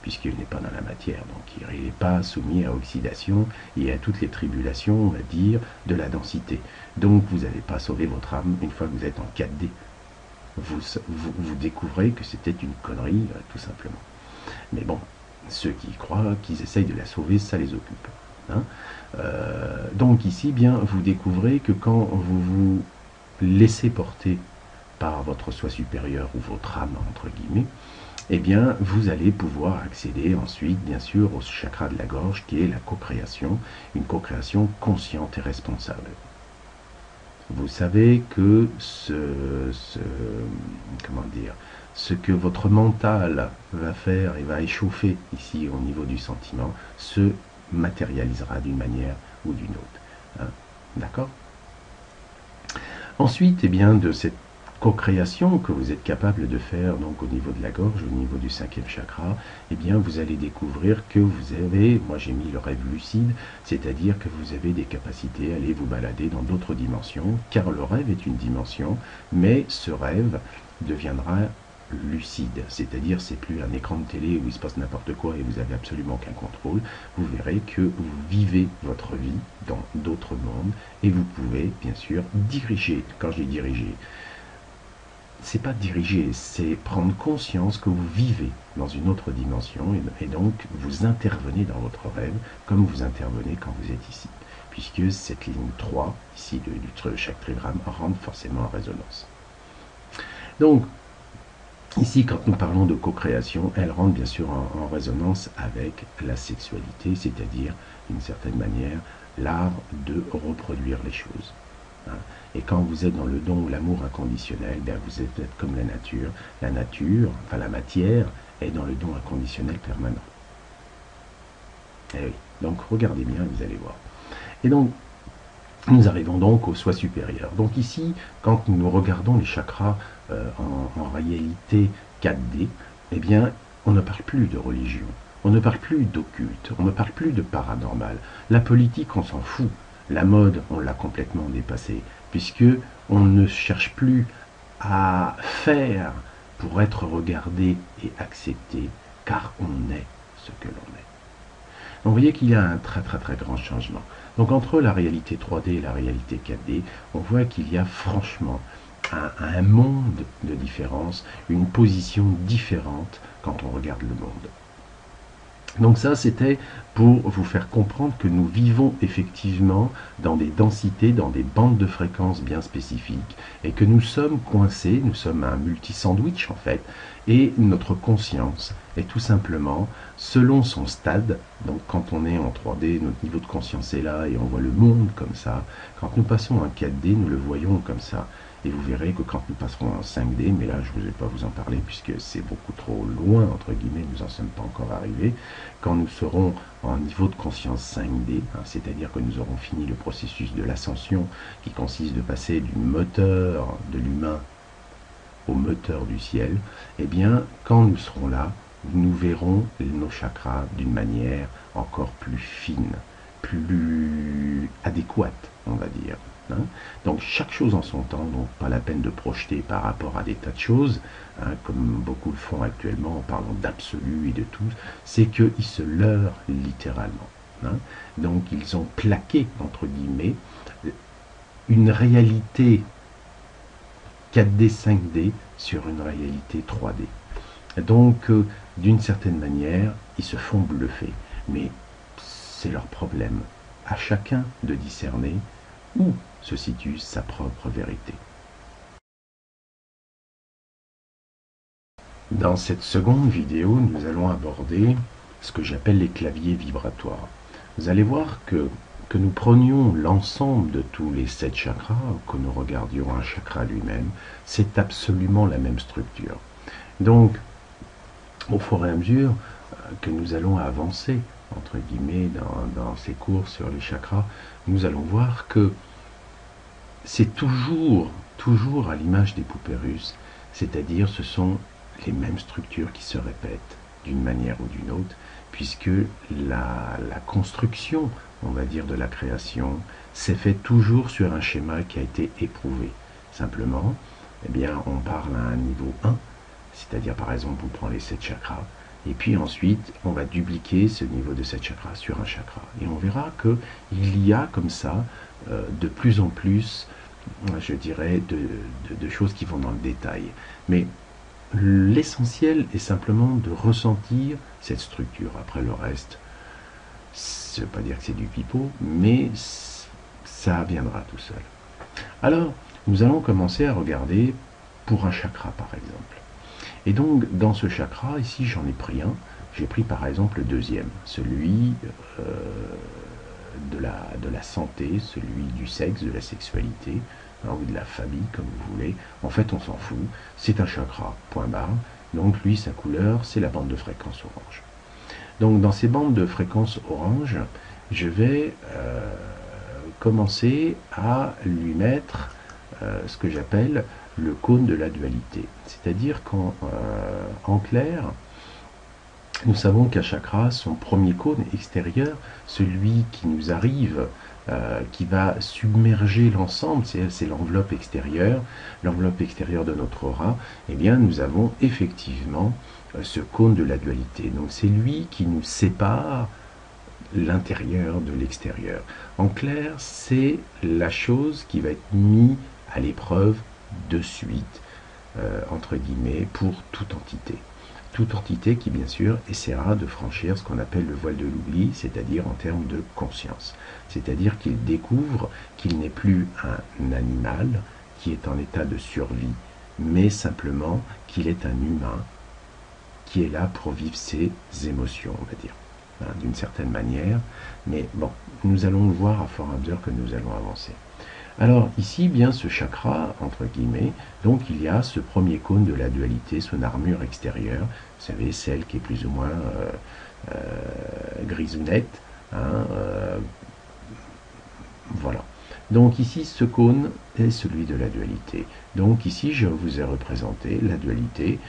puisqu'il n'est pas dans la matière, donc il n'est pas soumis à oxydation et à toutes les tribulations, on va dire, de la densité. Donc vous n'avez pas sauvé votre âme une fois que vous êtes en 4D. Vous découvrez que c'était une connerie, tout simplement. Mais bon, ceux qui croient qu'ils essayent de la sauver, ça les occupe. Donc ici, bien, vous découvrez que quand vous vous laissez porter par votre soi supérieur ou votre âme, entre guillemets, eh bien, vous allez pouvoir accéder ensuite, bien sûr, au chakra de la gorge, qui est la co-création, une co-création consciente et responsable. Vous savez que comment dire, ce que votre mental va faire et va échauffer ici au niveau du sentiment se matérialisera d'une manière ou d'une autre. D'accord? Ensuite, eh bien, de cette co-création que vous êtes capable de faire donc au niveau de la gorge, au niveau du 5e chakra, eh bien vous allez découvrir que vous avez, moi j'ai mis le rêve lucide, c'est-à-dire que vous avez des capacités à aller vous balader dans d'autres dimensions, car le rêve est une dimension, mais ce rêve deviendra lucide, c'est-à-dire c'est plus un écran de télé où il se passe n'importe quoi et vous avez absolument aucun contrôle. Vous verrez que vous vivez votre vie dans d'autres mondes et vous pouvez bien sûr diriger, quand je dis diriger, c'est pas diriger, c'est prendre conscience que vous vivez dans une autre dimension et donc vous intervenez dans votre rêve comme vous intervenez quand vous êtes ici. Puisque cette ligne 3, ici de chaque trigramme, rentre forcément en résonance. Donc, ici, quand nous parlons de co-création, elle rentre bien sûr en résonance avec la sexualité, c'est-à-dire, d'une certaine manière, l'art de reproduire les choses. Et quand vous êtes dans le don ou l'amour inconditionnel, bien vous êtes comme la nature. La nature, enfin la matière, est dans le don inconditionnel permanent. Et oui, donc regardez bien, vous allez voir. Et donc, nous arrivons donc au soi supérieur. Donc ici, quand nous regardons les chakras en réalité 4D, eh bien, on ne parle plus de religion, on ne parle plus d'occulte, on ne parle plus de paranormal. La politique, on s'en fout. La mode, on l'a complètement dépassée, puisque on ne cherche plus à faire pour être regardé et accepté, car on est ce que l'on est. Donc vous voyez qu'il y a un très très très grand changement. Donc entre la réalité 3D et la réalité 4D, on voit qu'il y a franchement un monde de différence, une position différente quand on regarde le monde. Donc ça, c'était pour vous faire comprendre que nous vivons effectivement dans des densités, dans des bandes de fréquences bien spécifiques, et que nous sommes coincés, nous sommes un multi-sandwich en fait, et notre conscience est tout simplement, selon son stade, donc quand on est en 3D, notre niveau de conscience est là, et on voit le monde comme ça, quand nous passons en 4D, nous le voyons comme ça. Et vous verrez que quand nous passerons en 5D, mais là je ne vais pas vous en parler puisque c'est beaucoup trop loin, entre guillemets, nous n'en sommes pas encore arrivés, quand nous serons en niveau de conscience 5D, c'est-à-dire que nous aurons fini le processus de l'ascension qui consiste de passer du moteur de l'humain au moteur du ciel, eh bien quand nous serons là, nous verrons nos chakras d'une manière encore plus fine, plus adéquate, on va dire. Donc chaque chose en son temps, donc pas la peine de projeter par rapport à des tas de choses, comme beaucoup le font actuellement en parlant d'absolu et de tout, c'est qu'ils se leurrent littéralement. Donc ils ont plaqué, entre guillemets, une réalité 4D, 5D sur une réalité 3D. Donc d'une certaine manière, ils se font bluffer, mais c'est leur problème. À chacun de discerner où se situe sa propre vérité. Dans cette seconde vidéo, nous allons aborder ce que j'appelle les claviers vibratoires. Vous allez voir que nous prenions l'ensemble de tous les 7 chakras, que nous regardions un chakra lui-même, c'est absolument la même structure. Donc, au fur et à mesure que nous allons avancer, entre guillemets, dans ces cours sur les chakras, nous allons voir que c'est toujours à l'image des poupées russes, c'est-à-dire ce sont les mêmes structures qui se répètent d'une manière ou d'une autre, puisque la construction, on va dire, de la création s'est faite toujours sur un schéma qui a été éprouvé. Simplement, eh bien, on parle à un niveau 1, c'est-à-dire par exemple, on prend les 7 chakras, et puis ensuite, on va dupliquer ce niveau de 7 chakras sur un chakra. Et on verra qu'il y a comme ça, de plus en plus, je dirais, de choses qui vont dans le détail. Mais l'essentiel est simplement de ressentir cette structure. Après le reste, ça ne veut pas dire que c'est du pipeau, mais ça viendra tout seul. Alors, nous allons commencer à regarder pour un chakra, par exemple. Et donc, dans ce chakra, ici, j'en ai pris un. J'ai pris, par exemple, le deuxième, celui de la santé, celui du sexe, de la sexualité, ou de la famille, comme vous voulez. En fait, on s'en fout. C'est un chakra, point barre. Donc, lui, sa couleur, c'est la bande de fréquence orange. Donc, dans ces bandes de fréquence orange, je vais commencer à lui mettre ce que j'appelle le cône de la dualité. C'est-à-dire qu'en clair, nous savons qu'un chakra, son premier cône extérieur, celui qui nous arrive, qui va submerger l'ensemble, c'est l'enveloppe extérieure de notre aura, eh bien nous avons effectivement ce cône de la dualité. Donc c'est lui qui nous sépare l'intérieur de l'extérieur. En clair, c'est la chose qui va être mise à l'épreuve de suite. entre guillemets, pour toute entité. Toute entité qui, bien sûr, essaiera de franchir ce qu'on appelle le voile de l'oubli, c'est-à-dire en termes de conscience. C'est-à-dire qu'il découvre qu'il n'est plus un animal qui est en état de survie, mais simplement qu'il est un humain qui est là pour vivre ses émotions, on va dire, hein, d'une certaine manière. Mais bon, nous allons le voir à fur et à mesure que nous allons avancer. Alors ici, bien ce chakra, entre guillemets, donc il y a ce premier cône de la dualité, son armure extérieure, vous savez, celle qui est plus ou moins grisounette, hein, voilà. Donc ici, ce cône est celui de la dualité. Donc ici, je vous ai représenté la dualité,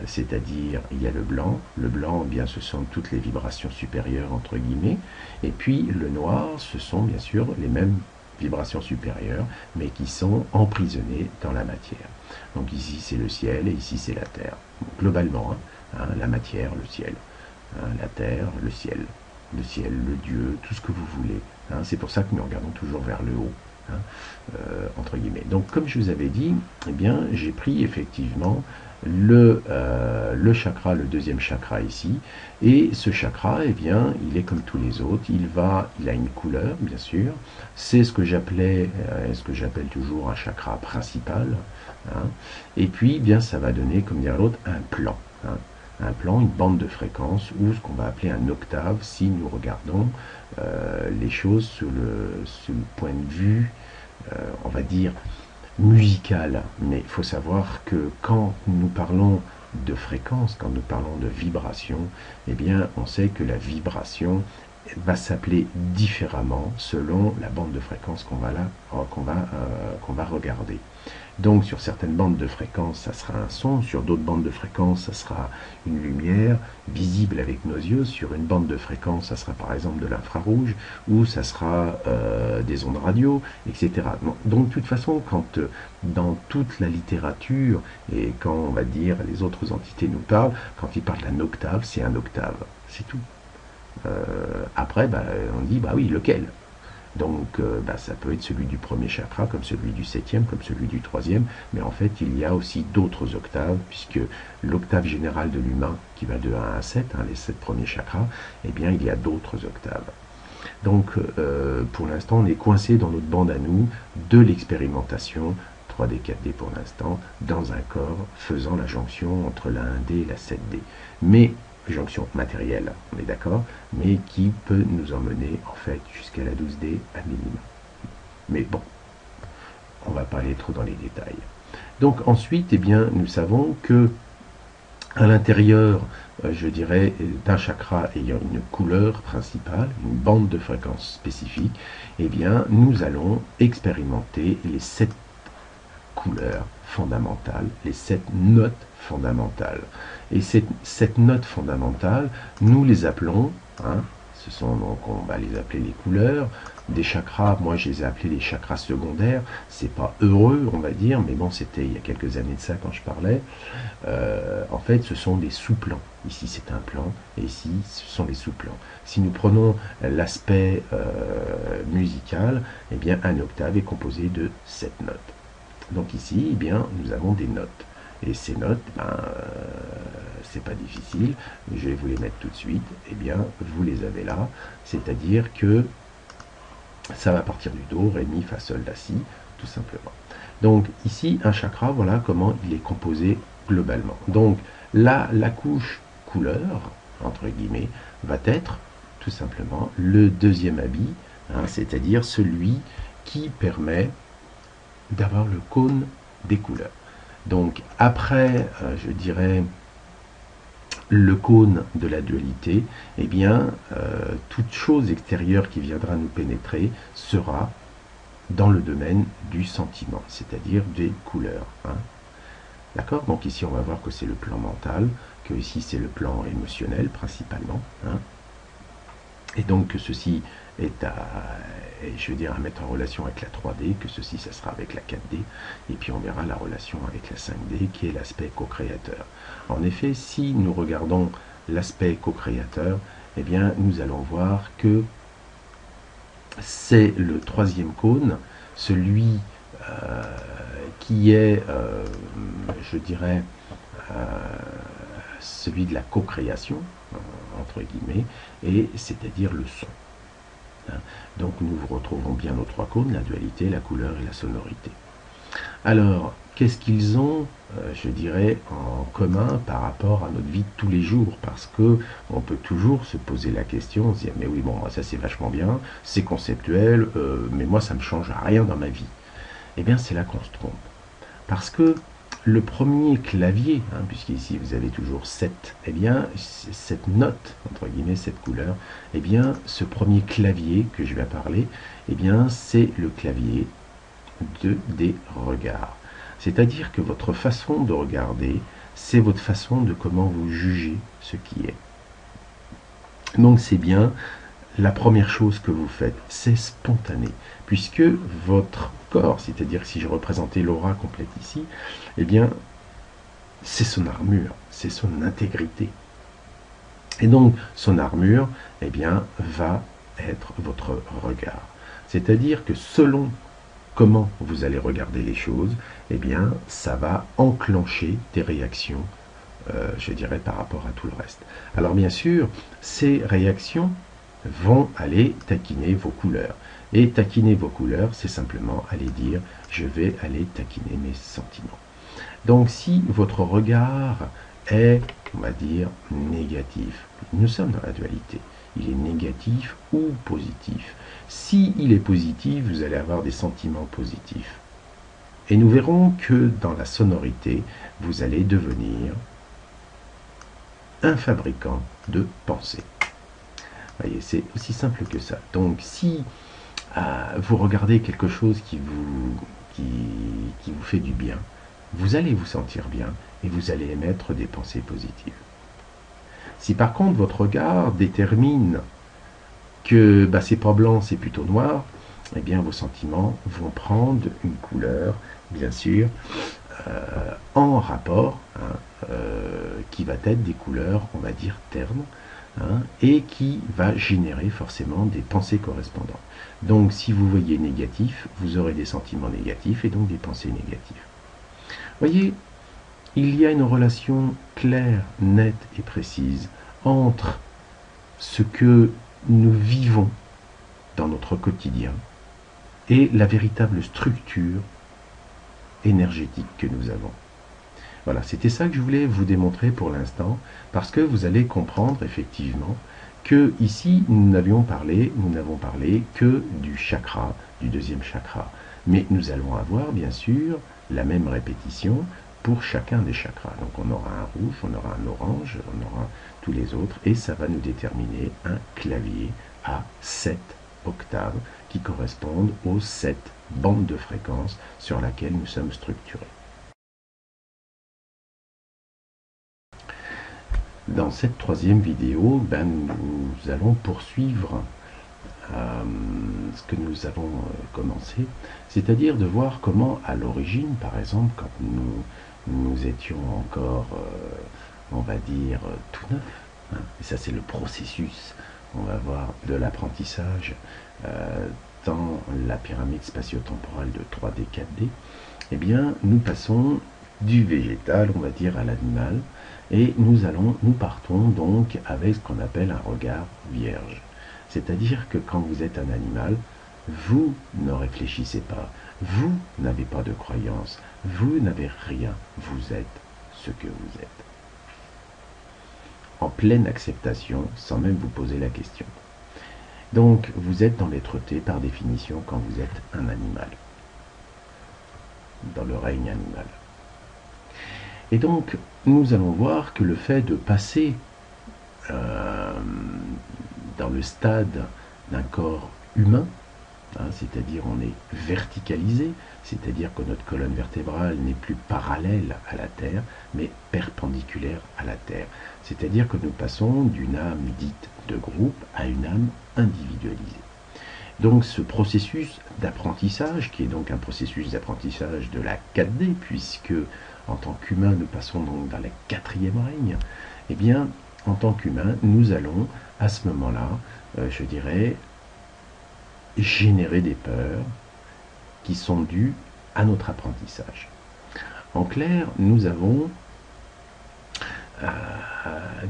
c'est-à-dire il y a le blanc, eh bien, ce sont toutes les vibrations supérieures, entre guillemets, et puis le noir, ce sont bien sûr les mêmes vibrations supérieures, mais qui sont emprisonnées dans la matière. Donc ici c'est le ciel et ici c'est la terre. Donc, globalement, hein, la matière, le ciel, hein, la terre, le ciel, le Dieu, tout ce que vous voulez. Hein. C'est pour ça que nous regardons toujours vers le haut, hein, entre guillemets. Donc comme je vous avais dit, eh bien j'ai pris effectivement le chakra, le deuxième chakra ici, et ce chakra, eh bien, il est comme tous les autres, il a une couleur, bien sûr, c'est ce que j'appelle toujours un chakra principal, hein, et puis, eh bien, ça va donner, comme dirait l'autre, un plan, hein, un plan, une bande de fréquence, ou ce qu'on va appeler un octave, si nous regardons les choses sous le point de vue, on va dire, musical, mais il faut savoir que quand nous parlons de fréquence, quand nous parlons de vibration, eh bien on sait que la vibration va s'appeler différemment selon la bande de fréquence qu'on va regarder. Donc sur certaines bandes de fréquence, ça sera un son, sur d'autres bandes de fréquence, ça sera une lumière visible avec nos yeux, sur une bande de fréquence, ça sera par exemple de l'infrarouge, ou ça sera des ondes radio, etc. Donc de toute façon, quand dans toute la littérature, et quand on va dire les autres entités nous parlent, quand ils parlent d'un octave, c'est un octave, c'est tout. Après, on dit, bah oui, lequel ? Donc ça peut être celui du premier chakra, comme celui du septième, comme celui du troisième, mais en fait il y a aussi d'autres octaves, puisque l'octave générale de l'humain, qui va de 1 à 7, hein, les 7 premiers chakras, eh bien il y a d'autres octaves. Donc pour l'instant on est coincé dans notre bande à nous de l'expérimentation 3D, 4D pour l'instant, dans un corps faisant la jonction entre la 1D et la 7D. Mais jonction matérielle, on est d'accord, mais qui peut nous emmener en fait jusqu'à la 12D à minimum. Mais bon, on va pas aller trop dans les détails. Donc ensuite, eh bien, nous savons que à l'intérieur, je dirais, d'un chakra ayant une couleur principale, une bande de fréquence spécifique, eh bien, nous allons expérimenter les 7 couleurs fondamentales, les 7 notes fondamentales. Et cette note fondamentale, nous les appelons, hein, ce sont donc, on va les appeler les couleurs, des chakras, moi je les ai appelés les chakras secondaires, c'est pas heureux on va dire, mais bon c'était il y a quelques années de ça quand je parlais, en fait ce sont des sous-plans, ici c'est un plan, et ici ce sont les sous-plans. Si nous prenons l'aspect musical, eh bien un octave est composé de 7 notes. Donc ici, eh bien, nous avons des notes. Et ces notes, c'est pas difficile, je vais vous les mettre tout de suite. Eh bien, vous les avez là, c'est-à-dire que ça va partir du Do, Ré, Mi, Fa, Sol, La, Si, tout simplement. Donc ici, un chakra, voilà comment il est composé globalement. Donc là, la couche couleur, entre guillemets, va être tout simplement le deuxième habit, hein, c'est-à-dire celui qui permet d'avoir le cône des couleurs. Donc après, je dirais, le cône de la dualité, eh bien, toute chose extérieure qui viendra nous pénétrer sera dans le domaine du sentiment, c'est-à-dire des couleurs. Hein. D'accord? Donc ici, on va voir que c'est le plan mental, que ici, c'est le plan émotionnel, principalement. Hein. Et donc, que ceci est je veux dire, à mettre en relation avec la 3D, que ceci, ça sera avec la 4D, et puis on verra la relation avec la 5D, qui est l'aspect co-créateur. En effet, si nous regardons l'aspect co-créateur, eh bien, nous allons voir que c'est le troisième cône, celui qui est je dirais, celui de la co-création, entre guillemets, et c'est-à-dire le son. Donc nous vous retrouvons bien nos trois cônes, la dualité, la couleur et la sonorité. Alors, qu'est-ce qu'ils ont, je dirais, en commun par rapport à notre vie de tous les jours? Parce que on peut toujours se poser la question, se dire, mais oui, bon, ça c'est vachement bien, c'est conceptuel, mais moi ça ne me change rien dans ma vie. Eh bien, c'est là qu'on se trompe. Parce que le premier clavier, puisqu'ici vous avez toujours 7, eh bien, cette note, entre guillemets, cette couleur, eh bien, ce premier clavier que je vais parler, eh bien, c'est le clavier des regards. C'est-à-dire que votre façon de regarder, c'est votre façon de comment vous jugez ce qui est. Donc c'est bien, la première chose que vous faites, c'est spontané, puisque votre corps, c'est-à-dire si je représentais l'aura complète ici, eh bien, c'est son armure, c'est son intégrité. Et donc, son armure, eh bien, va être votre regard. C'est-à-dire que selon comment vous allez regarder les choses, eh bien, ça va enclencher des réactions, je dirais, par rapport à tout le reste. Alors, bien sûr, ces réactions vont aller taquiner vos couleurs. Et taquiner vos couleurs, c'est simplement aller dire, je vais aller taquiner mes sentiments. Donc, si votre regard est, on va dire, négatif, nous sommes dans la dualité, il est négatif ou positif. Si il est positif, vous allez avoir des sentiments positifs. Et nous verrons que dans la sonorité, vous allez devenir un fabricant de pensée. Voyez, c'est aussi simple que ça. Donc, si vous regardez quelque chose qui vous fait du bien, vous allez vous sentir bien et vous allez émettre des pensées positives. Si par contre votre regard détermine que c'est pas blanc, c'est plutôt noir, eh bien vos sentiments vont prendre une couleur, bien sûr, en rapport, qui va être des couleurs, on va dire, ternes, et qui va générer forcément des pensées correspondantes. Donc si vous voyez négatif, vous aurez des sentiments négatifs et donc des pensées négatives. Voyez, il y a une relation claire, nette et précise entre ce que nous vivons dans notre quotidien et la véritable structure énergétique que nous avons. Voilà, c'était ça que je voulais vous démontrer pour l'instant, parce que vous allez comprendre effectivement que ici nous n'avons parlé que du chakra, du deuxième chakra. Mais nous allons avoir bien sûr la même répétition pour chacun des chakras. Donc on aura un rouge, on aura un orange, on aura tous les autres, et ça va nous déterminer un clavier à 7 octaves qui correspondent aux 7 bandes de fréquences sur lesquelles nous sommes structurés. Dans cette troisième vidéo, nous allons poursuivre ce que nous avons commencé, c'est-à-dire de voir comment à l'origine, par exemple, quand nous étions encore, on va dire, tout neuf, et ça c'est le processus, on va voir, de l'apprentissage dans la pyramide spatio-temporelle de 3D, 4D, eh bien nous passons du végétal, on va dire, à l'animal, et nous partons donc avec ce qu'on appelle un regard vierge. C'est-à-dire que quand vous êtes un animal, vous ne réfléchissez pas, vous n'avez pas de croyance, vous n'avez rien, vous êtes ce que vous êtes. En pleine acceptation, sans même vous poser la question. Donc, vous êtes dans l'être-té par définition quand vous êtes un animal, dans le règne animal. Et donc, nous allons voir que le fait de passer dans le stade d'un corps humain, c'est-à-dire on est verticalisé, c'est-à-dire que notre colonne vertébrale n'est plus parallèle à la Terre, mais perpendiculaire à la Terre. C'est-à-dire que nous passons d'une âme dite de groupe à une âme individualisée. Donc ce processus d'apprentissage, qui est donc un processus d'apprentissage de la 4D, puisque en tant qu'humain nous passons donc dans la 4e règne, eh bien en tant qu'humain nous allons à ce moment-là, je dirais, générer des peurs qui sont dues à notre apprentissage. En clair, nous avons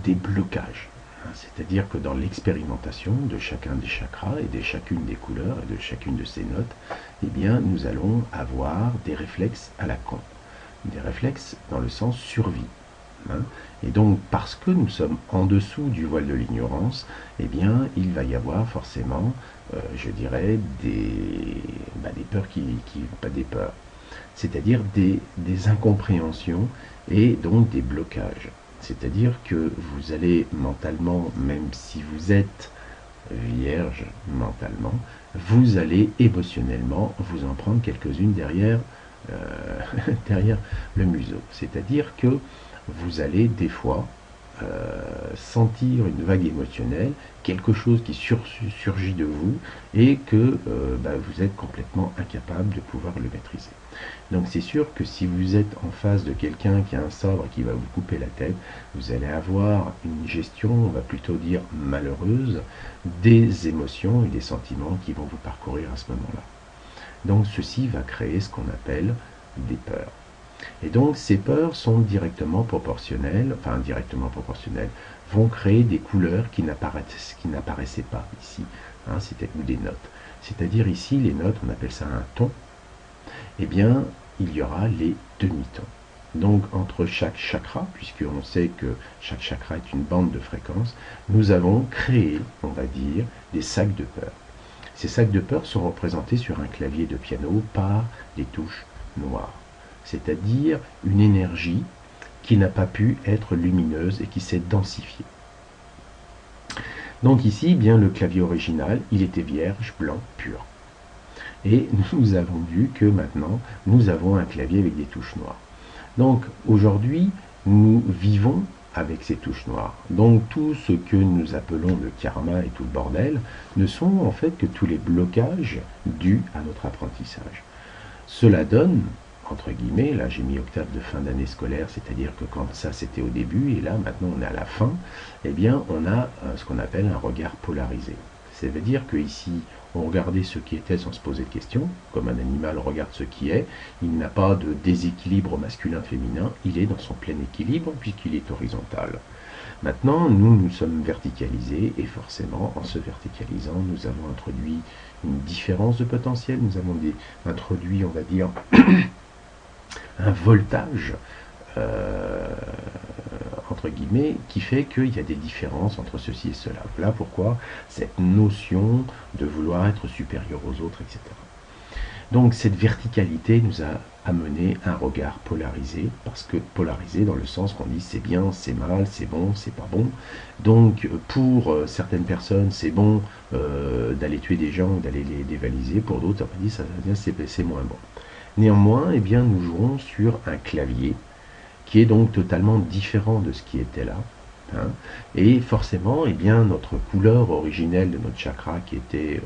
des blocages. C'est-à-dire que dans l'expérimentation de chacun des chakras et de chacune des couleurs et de chacune de ces notes, eh bien, nous allons avoir des réflexes à la con. Des réflexes dans le sens survie. Et donc, parce que nous sommes en dessous du voile de l'ignorance, eh bien, il va y avoir forcément, je dirais, des peurs pas des peurs, c'est-à-dire des incompréhensions et donc des blocages. C'est-à-dire que vous allez mentalement, même si vous êtes vierge mentalement, vous allez émotionnellement vous en prendre quelques-unes derrière, derrière le museau. C'est-à-dire que vous allez des fois sentir une vague émotionnelle, quelque chose qui surgit de vous et que vous êtes complètement incapable de pouvoir le maîtriser. Donc c'est sûr que si vous êtes en face de quelqu'un qui a un sabre qui va vous couper la tête, vous allez avoir une gestion, on va plutôt dire malheureuse, des émotions et des sentiments qui vont vous parcourir à ce moment-là. Donc ceci va créer ce qu'on appelle des peurs. Et donc ces peurs sont directement proportionnelles, enfin indirectement proportionnelles, vont créer des couleurs qui n'apparaissaient pas ici, c'était des notes. C'est-à-dire ici, les notes, on appelle ça un ton, eh bien, il y aura les demi-tons. Donc, entre chaque chakra, puisqu'on sait que chaque chakra est une bande de fréquences, nous avons créé, on va dire, des sacs de peur. Ces sacs de peur sont représentés sur un clavier de piano par des touches noires. C'est-à-dire une énergie qui n'a pas pu être lumineuse et qui s'est densifiée. Donc ici, bien le clavier original, il était vierge, blanc, pur. Et nous avons vu que maintenant, nous avons un clavier avec des touches noires. Donc aujourd'hui, nous vivons avec ces touches noires. Donc tout ce que nous appelons le karma et tout le bordel ne sont en fait que tous les blocages dus à notre apprentissage. Cela donne, entre guillemets, là j'ai mis octave de fin d'année scolaire, c'est-à-dire que quand ça c'était au début et là maintenant on est à la fin, eh bien on a ce qu'on appelle un regard polarisé. Ça veut dire que ici on regardait ce qui était sans se poser de questions, comme un animal regarde ce qui est, il n'a pas de déséquilibre masculin-féminin, il est dans son plein équilibre puisqu'il est horizontal. Maintenant, nous sommes verticalisés et forcément, en se verticalisant, nous avons introduit une différence de potentiel, nous avons introduit, on va dire, un voltage, entre guillemets, qui fait qu'il y a des différences entre ceci et cela. Voilà pourquoi cette notion de vouloir être supérieur aux autres, etc. Donc cette verticalité nous a amené un regard polarisé, parce que polarisé dans le sens qu'on dit c'est bien, c'est mal, c'est bon, c'est pas bon. Donc pour certaines personnes c'est bon d'aller tuer des gens, d'aller les dévaliser, pour d'autres on dit c'est moins bon. Néanmoins, eh bien, nous jouons sur un clavier qui est donc totalement différent de ce qui était là. Et forcément, eh bien, notre couleur originelle de notre chakra, qui était,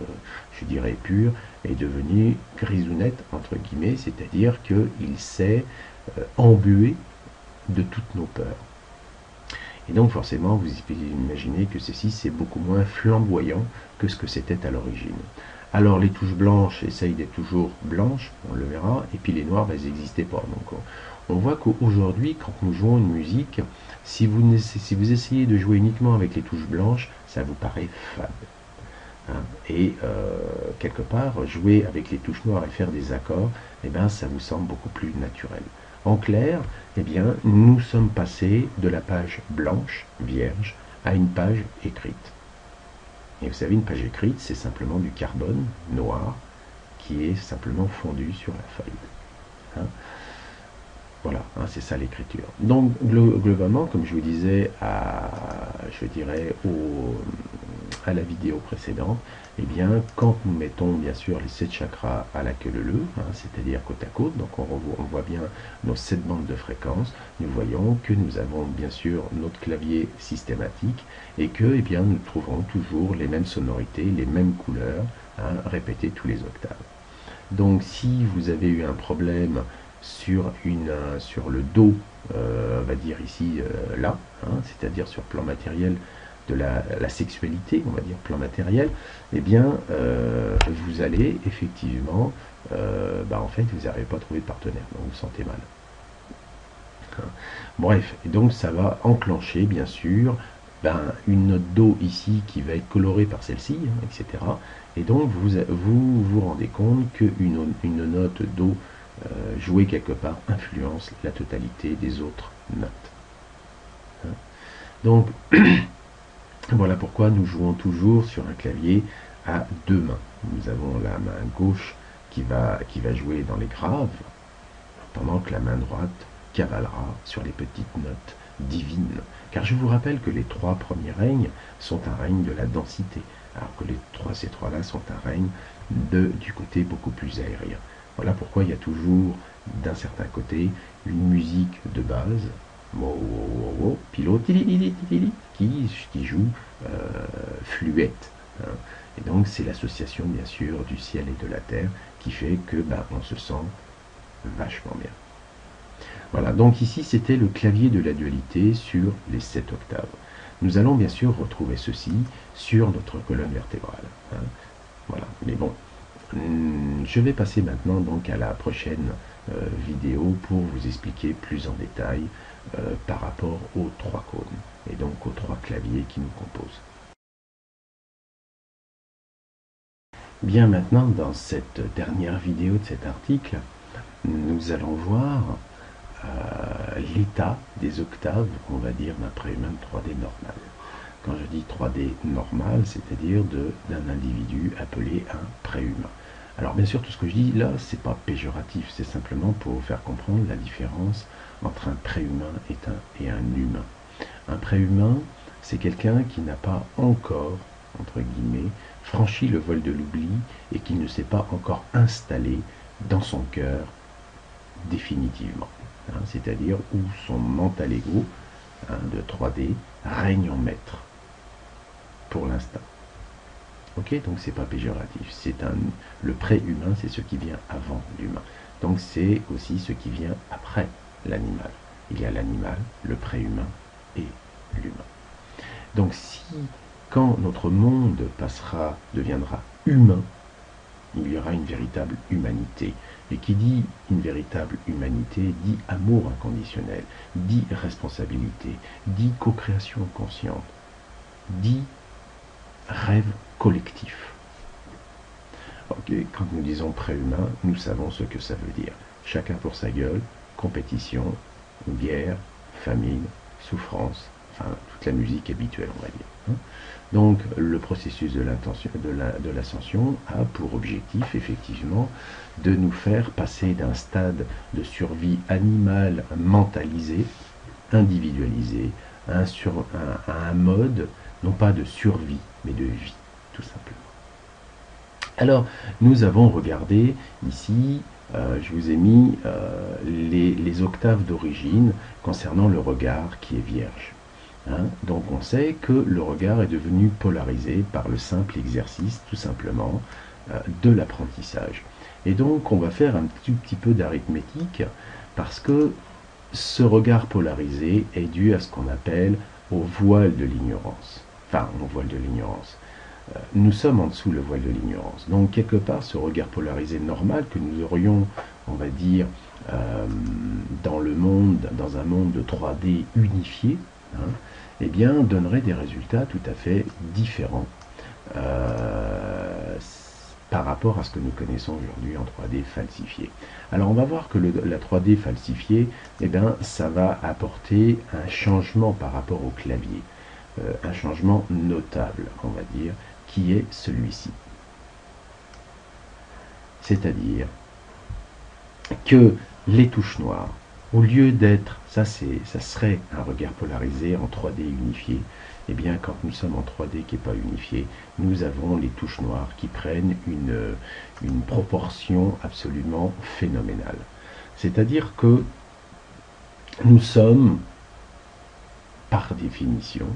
je dirais, pure, est devenue grisounette, entre guillemets, c'est-à-dire qu'il s'est embué de toutes nos peurs. Et donc forcément, vous imaginez que ceci, c'est beaucoup moins flamboyant que ce que c'était à l'origine. Alors les touches blanches essayent d'être toujours blanches, on le verra, et puis les noires, elles n'existaient pas. Donc on voit qu'aujourd'hui, quand nous jouons une musique, si vous essayez de jouer uniquement avec les touches blanches, ça vous paraît fade. Et quelque part, jouer avec les touches noires et faire des accords, eh bien, ça vous semble beaucoup plus naturel. En clair, eh bien, nous sommes passés de la page blanche, vierge, à une page écrite. Et vous savez, une page écrite, c'est simplement du carbone noir qui est simplement fondu sur la feuille. Voilà, c'est ça l'écriture. Donc, globalement, comme je vous disais à la vidéo précédente, eh bien, quand nous mettons bien sûr les 7 chakras à la queue leu, c'est-à-dire côte à côte, donc on voit bien nos 7 bandes de fréquences, nous voyons que nous avons bien sûr notre clavier systématique et que eh bien, nous trouvons toujours les mêmes sonorités, les mêmes couleurs, répétées tous les octaves. Donc si vous avez eu un problème sur le do, on va dire ici, là, c'est-à-dire sur le plan matériel, de la sexualité, on va dire plan matériel, eh bien, vous allez effectivement, en fait, vous n'arrivez pas à trouver de partenaire, donc vous vous sentez mal. Bref, et donc ça va enclencher, bien sûr, une note Do ici qui va être colorée par celle-ci, hein, etc. Et donc vous rendez compte qu'une note Do jouée quelque part influence la totalité des autres notes. Hein. Donc, voilà pourquoi nous jouons toujours sur un clavier à deux mains. Nous avons la main gauche qui va jouer dans les graves, pendant que la main droite cavalera sur les petites notes divines. Car je vous rappelle que les trois premiers règnes sont un règne de la densité, alors que ces trois-là sont un règne du côté beaucoup plus aérien. Voilà pourquoi il y a toujours, d'un certain côté, une musique de base, pilote, qui joue fluette. Hein. Et donc c'est l'association, bien sûr, du ciel et de la terre qui fait que on se sent vachement bien. Voilà, donc ici c'était le clavier de la dualité sur les 7 octaves. Nous allons bien sûr retrouver ceci sur notre colonne vertébrale. Hein. Voilà, mais bon, je vais passer maintenant donc à la prochaine vidéo pour vous expliquer plus en détail par rapport aux trois cônes et donc aux trois claviers qui nous composent. Bien, maintenant dans cette dernière vidéo de cet article, nous allons voir l'état des octaves, on va dire, d'un préhumain de 3D normal. Quand je dis 3D normal, c'est-à-dire d'un individu appelé un préhumain. Alors bien sûr, tout ce que je dis là, c'est pas péjoratif, c'est simplement pour vous faire comprendre la différence entre un préhumain et un humain. Un préhumain, c'est quelqu'un qui n'a pas encore, entre guillemets, franchi le vol de l'oubli et qui ne s'est pas encore installé dans son cœur définitivement. Hein, c'est-à-dire où son mental ego de 3D règne en maître pour l'instant. Ok, donc c'est pas péjoratif. Le pré-humain, c'est ce qui vient avant l'humain. Donc c'est aussi ce qui vient après l'animal. Il y a l'animal, le pré-humain et l'humain. Donc quand notre monde deviendra humain, il y aura une véritable humanité. Et qui dit une véritable humanité dit amour inconditionnel, dit responsabilité, dit co-création consciente, dit rêve collectif. Okay. Quand nous disons préhumain, nous savons ce que ça veut dire. Chacun pour sa gueule, compétition, guerre, famine, souffrance, enfin toute la musique habituelle, on va dire. Donc le processus de l'ascension a pour objectif effectivement de nous faire passer d'un stade de survie animale mentalisée, individualisée, à un mode non pas de survie mais de vie, tout simplement. Alors nous avons regardé ici, je vous ai mis les octaves d'origine concernant le regard qui est vierge. Hein, donc on sait que le regard est devenu polarisé par le simple exercice, tout simplement, de l'apprentissage. Et donc on va faire un petit peu d'arithmétique, parce que ce regard polarisé est dû à ce qu'on appelle au voile de l'ignorance. Enfin, au voile de l'ignorance. Nous sommes en dessous le voile de l'ignorance. Donc quelque part, ce regard polarisé normal que nous aurions, on va dire, dans un monde de 3D unifié, hein, eh bien, donnerait des résultats tout à fait différents par rapport à ce que nous connaissons aujourd'hui en 3D falsifié. Alors on va voir que la 3D falsifiée, eh bien, ça va apporter un changement par rapport au clavier, un changement notable, on va dire, qui est celui-ci. C'est-à-dire que les touches noires, au lieu d'être, ça serait un regard polarisé en 3D unifié, et bien quand nous sommes en 3D qui n'est pas unifié, nous avons les touches noires qui prennent une proportion absolument phénoménale. C'est-à-dire que nous sommes, par définition,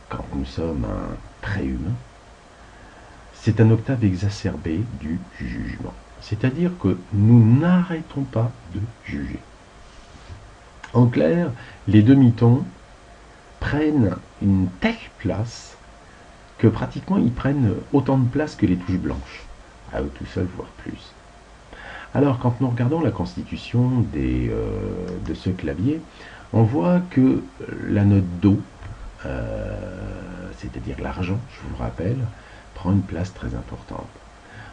quand nous sommes un préhumain, c'est un octave exacerbé du jugement. C'est-à-dire que nous n'arrêtons pas de juger. En clair, les demi-tons prennent une telle place que pratiquement ils prennent autant de place que les touches blanches, à eux tout seuls, voire plus. Alors, quand nous regardons la constitution de de ce clavier, on voit que la note Do, c'est-à-dire l'argent, je vous le rappelle, prend une place très importante.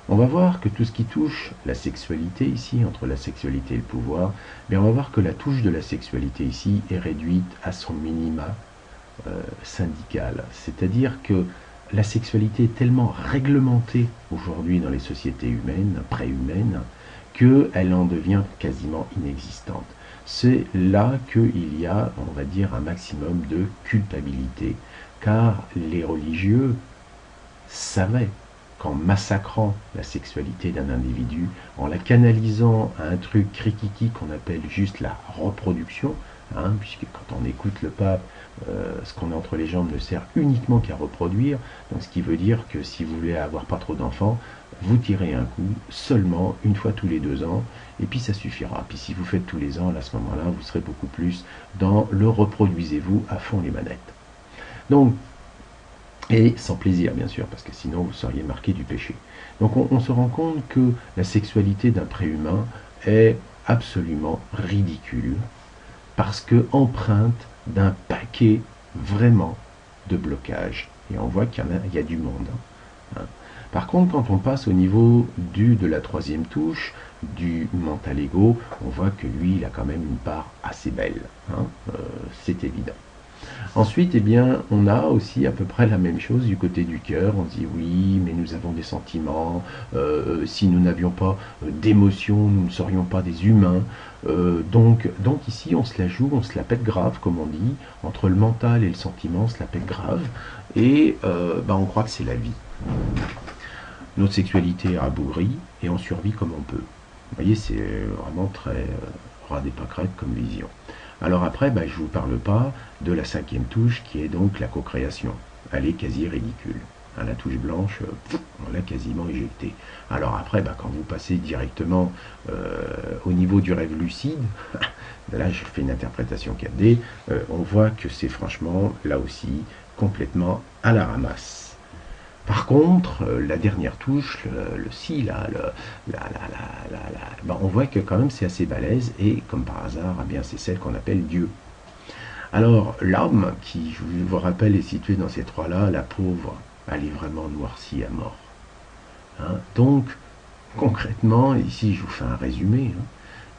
On va voir que tout ce qui touche la sexualité ici, entre la sexualité et le pouvoir, bien on va voir que la touche de la sexualité ici est réduite à son minima syndical. C'est-à-dire que la sexualité est tellement réglementée aujourd'hui dans les sociétés humaines, préhumaines, qu'elle en devient quasiment inexistante. C'est là qu'il y a, on va dire, un maximum de culpabilité, car les religieux savaient qu'en massacrant la sexualité d'un individu, en la canalisant à un truc crikiki qu'on appelle juste la reproduction, puisque quand on écoute le pape, ce qu'on a entre les jambes ne sert uniquement qu'à reproduire, donc ce qui veut dire que si vous voulez avoir pas trop d'enfants, vous tirez un coup seulement une fois tous les 2 ans, et puis ça suffira. Puis si vous faites tous les ans, à ce moment-là, vous serez beaucoup plus dans le reproduisez-vous à fond les manettes. Donc, et sans plaisir bien sûr, parce que sinon vous seriez marqué du péché. Donc on se rend compte que la sexualité d'un préhumain est absolument ridicule, parce que empreinte d'un paquet vraiment de blocages. Et on voit qu'il y a du monde. Par contre, quand on passe au niveau de la troisième touche, du mental ego, on voit que lui, il a quand même une part assez belle. C'est évident. Ensuite, eh bien, on a aussi à peu près la même chose du côté du cœur. On dit oui, mais nous avons des sentiments. Si nous n'avions pas d'émotions, nous ne serions pas des humains. Donc ici, on se la joue, on se la pète grave, comme on dit. Entre le mental et le sentiment, on se la pète grave. Et on croit que c'est la vie. Notre sexualité est rabougrie et on survit comme on peut. Vous voyez, c'est vraiment très ras des pâquerettes comme vision. Alors après, je ne vous parle pas de la cinquième touche qui est donc la co-création. Elle est quasi ridicule. La touche blanche, on l'a quasiment éjectée. Alors après, quand vous passez directement au niveau du rêve lucide, là je fais une interprétation 4D, on voit que c'est franchement, là aussi, complètement à la ramasse. Par contre, la dernière touche, le si, on voit que quand même c'est assez balèze, et comme par hasard, c'est celle qu'on appelle Dieu. Alors, l'âme, qui, je vous rappelle, est située dans ces trois-là, la pauvre, elle est vraiment noircie à mort. Donc, concrètement, ici je vous fais un résumé,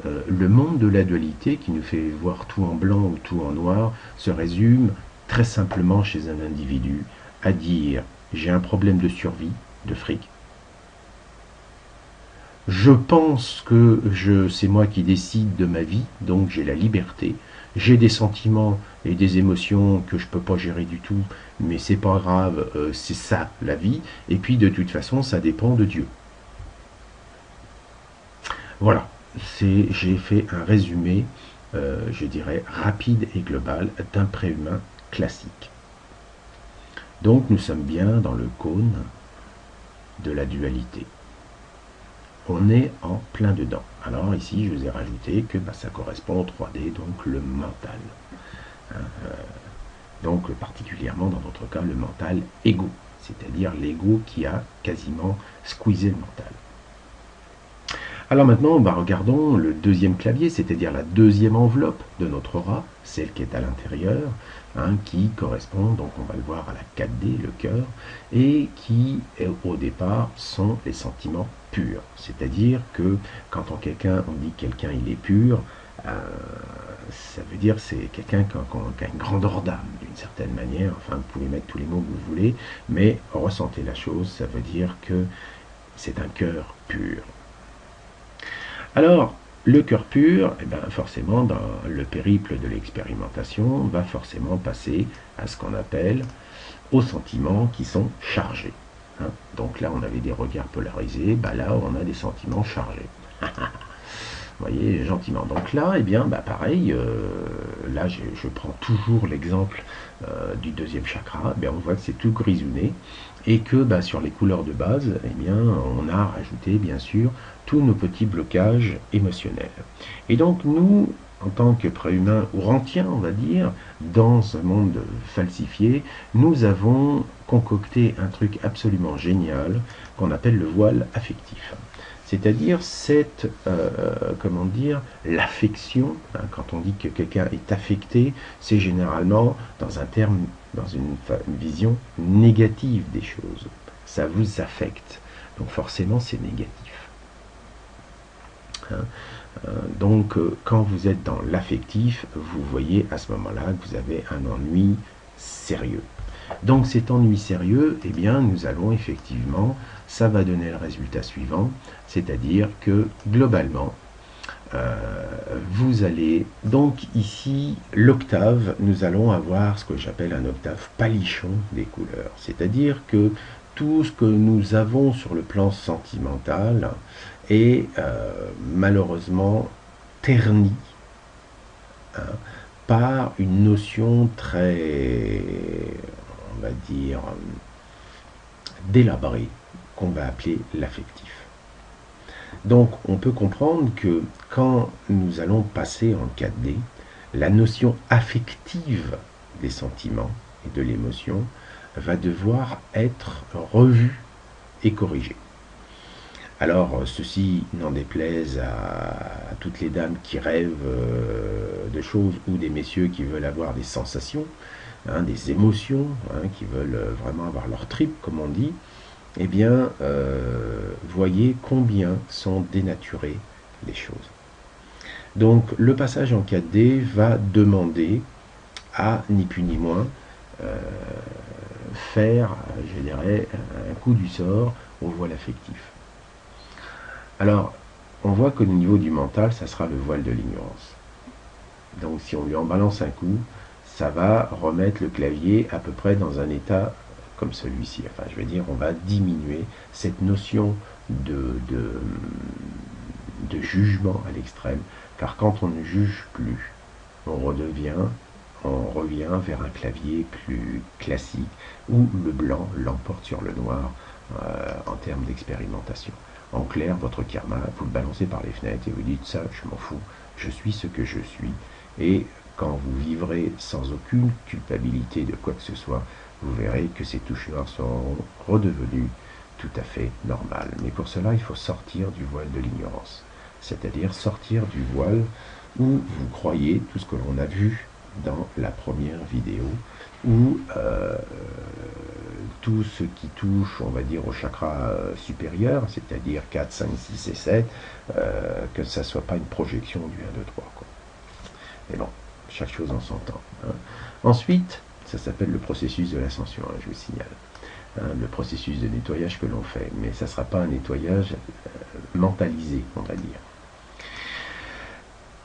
le monde de la dualité, qui nous fait voir tout en blanc ou tout en noir, se résume très simplement chez un individu à dire: j'ai un problème de survie, de fric. Je pense que c'est moi qui décide de ma vie, donc j'ai la liberté. J'ai des sentiments et des émotions que je ne peux pas gérer du tout, mais c'est pas grave, c'est ça la vie. Et puis de toute façon, ça dépend de Dieu. Voilà, j'ai fait un résumé, je dirais, rapide et global d'un préhumain classique. Donc nous sommes bien dans le cône de la dualité. On est en plein dedans. Alors ici, je vous ai rajouté que ça correspond au 3D, donc le mental. Donc particulièrement dans notre cas, le mental égo, c'est-à-dire l'ego qui a quasiment squeezé le mental. Alors maintenant, regardons le deuxième clavier, c'est-à-dire la deuxième enveloppe de notre aura, celle qui est à l'intérieur, qui correspond, donc on va le voir à la 4D, le cœur, et qui, au départ, sont les sentiments purs. C'est-à-dire que quand on dit quelqu'un il est pur, ça veut dire c'est quelqu'un qui a une grandeur d'âme, d'une certaine manière. Enfin, vous pouvez mettre tous les mots que vous voulez, mais ressentez la chose, ça veut dire que c'est un cœur pur. Alors, le cœur pur, forcément, dans le périple de l'expérimentation, va forcément passer à ce qu'on appelle aux sentiments qui sont chargés. Donc là, on avait des regards polarisés, là, on a des sentiments chargés. Vous voyez, gentiment. Donc là, pareil, là, je prends toujours l'exemple du deuxième chakra. On voit que c'est tout grisouné, et que sur les couleurs de base, on a rajouté, bien sûr, tous nos petits blocages émotionnels. Et donc, nous, en tant que préhumains, ou rentiens, on va dire, dans ce monde falsifié, nous avons concocté un truc absolument génial qu'on appelle le voile affectif. c'est-à-dire cette, comment dire, l'affection. Hein, quand on dit que quelqu'un est affecté, c'est généralement dans un terme, dans une vision négative des choses. Ça vous affecte, donc forcément c'est négatif. Hein, donc quand vous êtes dans l'affectif, vous voyez à ce moment-là que vous avez un ennui sérieux. Donc cet ennui sérieux, eh bien nous allons effectivement, ça va donner le résultat suivant, c'est-à-dire que globalement, vous allez, donc ici, l'octave, nous allons avoir ce que j'appelle un octave palichon des couleurs, c'est-à-dire que tout ce que nous avons sur le plan sentimental est malheureusement terni, hein, par une notion très, on va dire, délabrée, qu'on va appeler l'affectif. Donc on peut comprendre que quand nous allons passer en 4D, la notion affective des sentiments et de l'émotion va devoir être revue et corrigée. Alors, ceci n'en déplaise à toutes les dames qui rêvent de choses ou des messieurs qui veulent avoir des sensations, hein, des émotions, hein, qui veulent vraiment avoir leur trip, comme on dit, eh bien, voyez combien sont dénaturées les choses. Donc, le passage en 4D va demander à, ni plus ni moins, faire, je dirais, un coup du sort au voile affectif. Alors, on voit qu'au niveau du mental, ça sera le voile de l'ignorance. Donc, si on lui en balance un coup, ça va remettre le clavier à peu près dans un état comme celui-ci. Enfin, je veux dire, on va diminuer cette notion de jugement à l'extrême, car quand on ne juge plus, on revient vers un clavier plus classique, où le blanc l'emporte sur le noir en termes d'expérimentation. En clair, votre karma, vous le balancez par les fenêtres et vous dites ça, je m'en fous, je suis ce que je suis. Et quand vous vivrez sans aucune culpabilité de quoi que ce soit, vous verrez que ces touches noires seront redevenues tout à fait normales. Mais pour cela, il faut sortir du voile de l'ignorance, c'est-à-dire sortir du voile où vous croyez tout ce que l'on a vu dans la première vidéo, où tout ce qui touche, on va dire, au chakra supérieur, c'est-à-dire 4, 5, 6 et 7, que ça ne soit pas une projection du 1, 2, 3. Quoi. Mais bon, chaque chose en son temps. Hein. Ensuite, ça s'appelle le processus de l'ascension, hein, je vous signale. Hein, le processus de nettoyage que l'on fait. Mais ça ne sera pas un nettoyage mentalisé, on va dire.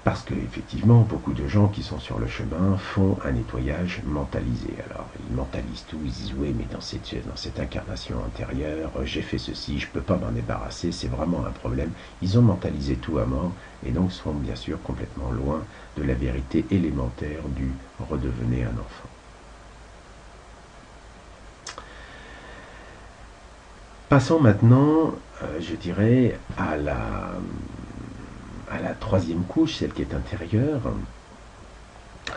Parce qu'effectivement, beaucoup de gens qui sont sur le chemin font un nettoyage mentalisé. Alors, ils mentalisent tout, ils disent « oui, mais dans cette incarnation intérieure, j'ai fait ceci, je ne peux pas m'en débarrasser, c'est vraiment un problème. » Ils ont mentalisé tout à mort, et donc sont bien sûr complètement loin de la vérité élémentaire du « redevenez un enfant ». Passons maintenant, je dirais, à la troisième couche, celle qui est intérieure,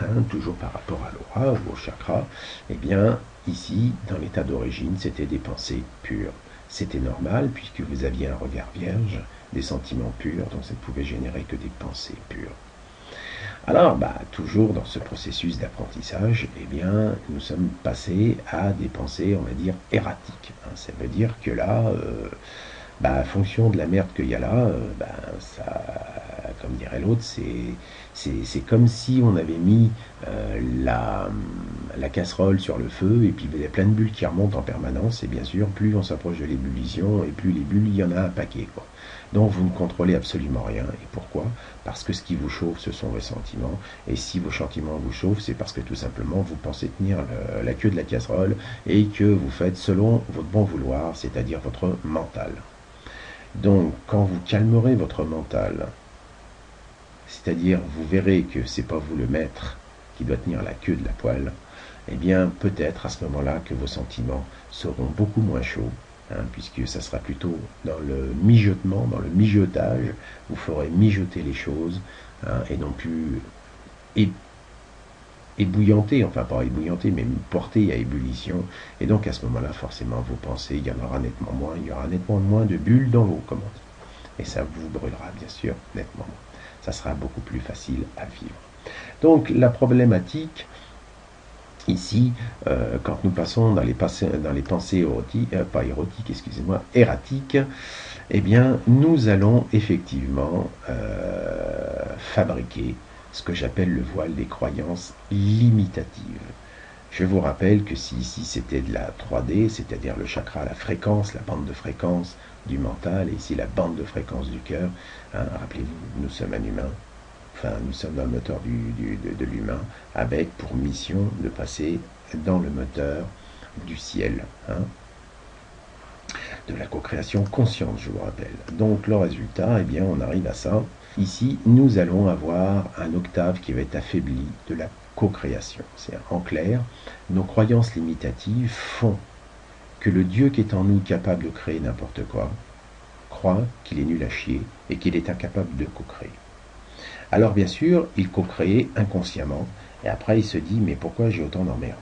hein, toujours par rapport à l'aura ou au chakra. Eh bien, ici, dans l'état d'origine, c'était des pensées pures. C'était normal, puisque vous aviez un regard vierge, des sentiments purs, donc ça ne pouvait générer que des pensées pures. Alors, toujours dans ce processus d'apprentissage, eh bien, nous sommes passés à des pensées, on va dire, erratiques. Hein. Ça veut dire que là, en fonction de la merde qu'il y a là, ça, comme dirait l'autre, c'est comme si on avait mis la casserole sur le feu, et puis il y a plein de bulles qui remontent en permanence, et bien sûr, plus on s'approche de l'ébullition, et plus les bulles, il y en a un paquet, quoi. Donc vous ne contrôlez absolument rien. Et pourquoi? Parce que ce qui vous chauffe, ce sont vos sentiments. Et si vos sentiments vous chauffent, c'est parce que tout simplement vous pensez tenir la queue de la casserole et que vous faites selon votre bon vouloir, c'est-à-dire votre mental. Donc quand vous calmerez votre mental, c'est-à-dire vous verrez que c'est pas vous le maître qui doit tenir la queue de la poêle, eh bien peut-être à ce moment-là que vos sentiments seront beaucoup moins chauds. Hein, puisque ça sera plutôt dans le mijotement, dans le mijotage, vous ferez mijoter les choses, hein, et non plus ébouillanter, enfin pas ébouillanter, mais porter à ébullition, et donc à ce moment-là, forcément, vos pensées, il y en aura nettement moins, il y aura nettement moins de bulles dans l'eau, comme on dit. et ça vous brûlera bien sûr nettement. Ça sera beaucoup plus facile à vivre. Donc la problématique ici, quand nous passons dans les pensées érotiques, pas érotiques, excusez-moi, erratiques, eh bien, nous allons effectivement fabriquer ce que j'appelle le voile des croyances limitatives. Je vous rappelle que si ici c'était de la 3D, c'est-à-dire le chakra, la fréquence, la bande de fréquence du mental, et ici la bande de fréquence du cœur, hein, rappelez-vous, nous sommes un humain, enfin nous sommes dans le moteur de l'humain, avec pour mission de passer dans le moteur du ciel, hein, de la co-création consciente, je vous rappelle. Donc le résultat, eh bien on arrive à ça. Ici, nous allons avoir un octave qui va être affaibli de la co-création. C'est en clair, nos croyances limitatives font que le Dieu qui est en nous, capable de créer n'importe quoi, croit qu'il est nul à chier et qu'il est incapable de co-créer. Alors bien sûr, il co-crée inconsciemment, et après il se dit, mais pourquoi j'ai autant d'emmerdes?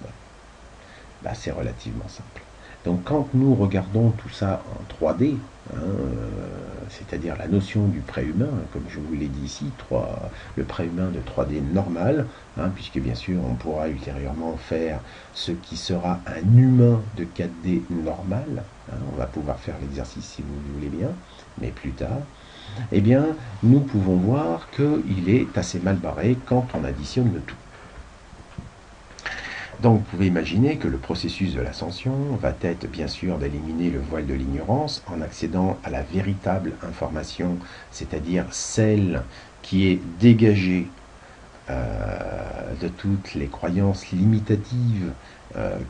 Bah, c'est relativement simple. Donc quand nous regardons tout ça en 3D, hein, c'est-à-dire la notion du préhumain, comme je vous l'ai dit ici, le préhumain de 3D normal, hein, puisque bien sûr on pourra ultérieurement faire ce qui sera un humain de 4D normal, hein, on va pouvoir faire l'exercice si vous voulez bien, mais plus tard, eh bien nous pouvons voir qu'il est assez mal barré quand on additionne le tout. Donc vous pouvez imaginer que le processus de l'ascension va être bien sûr d'éliminer le voile de l'ignorance en accédant à la véritable information, c'est-à-dire celle qui est dégagée de toutes les croyances limitatives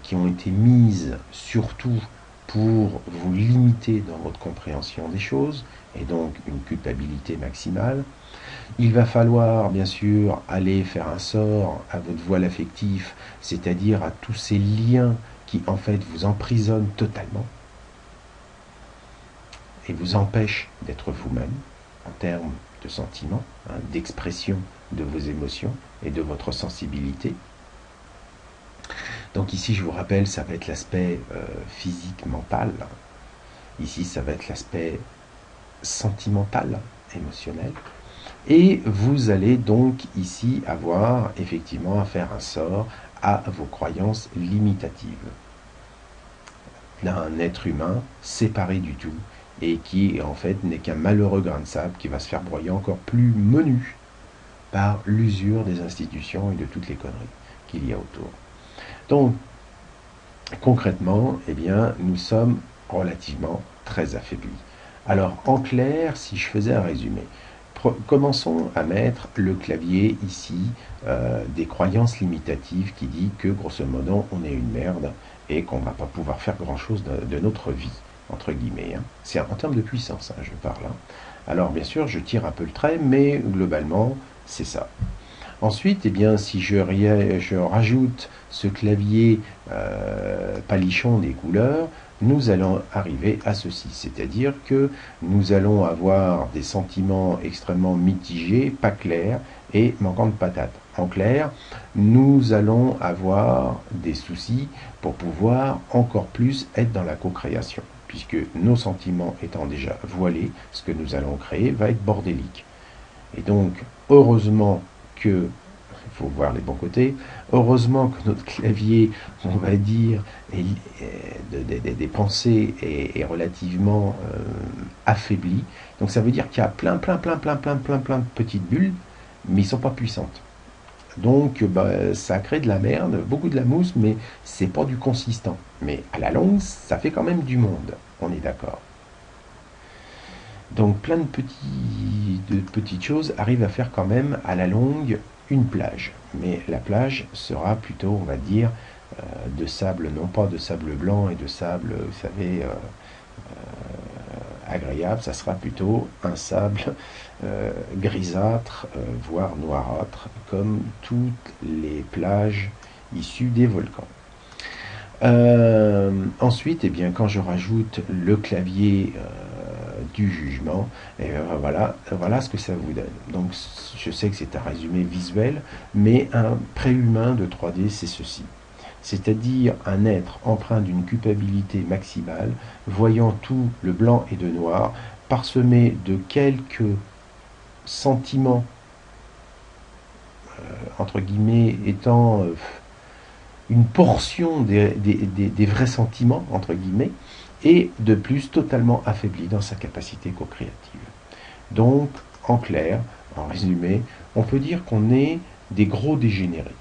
qui ont été mises surtout pour vous limiter dans votre compréhension des choses, et donc une culpabilité maximale. Il va falloir bien sûr aller faire un sort à votre voile affectif, c'est-à-dire à tous ces liens qui en fait vous emprisonnent totalement et vous empêchent d'être vous-même en termes de sentiments, hein, d'expression de vos émotions et de votre sensibilité. Donc ici, je vous rappelle, ça va être l'aspect physique, mental. Ici, ça va être l'aspect sentimental, émotionnel. Et vous allez donc ici avoir effectivement à faire un sort à vos croyances limitatives d'un être humain séparé du tout et qui en fait n'est qu'un malheureux grain de sable qui va se faire broyer encore plus menu par l'usure des institutions et de toutes les conneries qu'il y a autour. Donc concrètement, eh bien, nous sommes relativement très affaiblis. Alors en clair, si je faisais un résumé, commençons à mettre le clavier ici des croyances limitatives qui dit que grosso modo on est une merde et qu'on ne va pas pouvoir faire grand chose de notre vie, entre guillemets. Hein. C'est en termes de puissance, hein, je parle. Hein. Alors bien sûr, je tire un peu le trait, mais globalement, c'est ça. Ensuite, eh bien, si je rajoute ce clavier palichon des couleurs, nous allons arriver à ceci, c'est-à-dire que nous allons avoir des sentiments extrêmement mitigés, pas clairs et manquant de patates. En clair, nous allons avoir des soucis pour pouvoir encore plus être dans la co-création, puisque nos sentiments étant déjà voilés, ce que nous allons créer va être bordélique. Et donc, heureusement que, il faut voir les bons côtés, heureusement que notre clavier, on va dire, des pensées est relativement affaibli. Donc ça veut dire qu'il y a plein de petites bulles, mais ils ne sont pas puissantes. Donc ça crée de la merde, beaucoup de la mousse, mais c'est pas du consistant. Mais à la longue, ça fait quand même du monde, on est d'accord. Donc plein de petites choses arrivent à faire quand même à la longue une plage. Mais la plage sera plutôt, on va dire, de sable, non pas de sable blanc et de sable, vous savez, agréable, ça sera plutôt un sable grisâtre, voire noirâtre, comme toutes les plages issues des volcans. Ensuite, eh bien, quand je rajoute le clavier du jugement, et voilà ce que ça vous donne. Donc je sais que c'est un résumé visuel, mais un préhumain de 3D, c'est ceci. C'est-à-dire un être empreint d'une culpabilité maximale, voyant tout le blanc et de noir, parsemé de quelques sentiments, entre guillemets, étant une portion des vrais sentiments, entre guillemets, et de plus totalement affaibli dans sa capacité co-créative. Donc, en clair, en résumé, on peut dire qu'on est des gros dégénérés.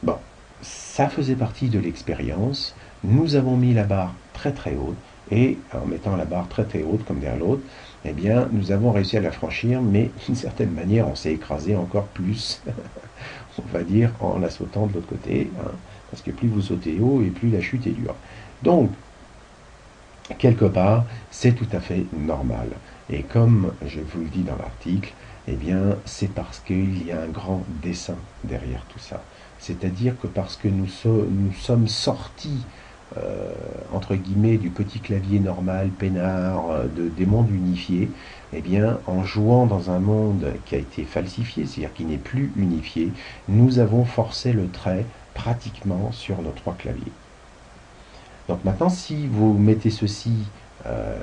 Bon, ça faisait partie de l'expérience. Nous avons mis la barre très très haute, et en mettant la barre très très haute comme derrière l'autre, eh bien, nous avons réussi à la franchir, mais d'une certaine manière, on s'est écrasé encore plus, on va dire, en la sautant de l'autre côté, hein, parce que plus vous sautez haut, et plus la chute est dure. Donc, quelque part, c'est tout à fait normal. Et comme je vous le dis dans l'article, eh bien, c'est parce qu'il y a un grand dessein derrière tout ça. C'est-à-dire que parce que nous sommes sortis, entre guillemets, du petit clavier normal, peinard, des mondes unifiés, eh bien, en jouant dans un monde qui a été falsifié, c'est-à-dire qui n'est plus unifié, nous avons forcé le trait pratiquement sur nos 3 claviers. Donc maintenant, si vous mettez ceci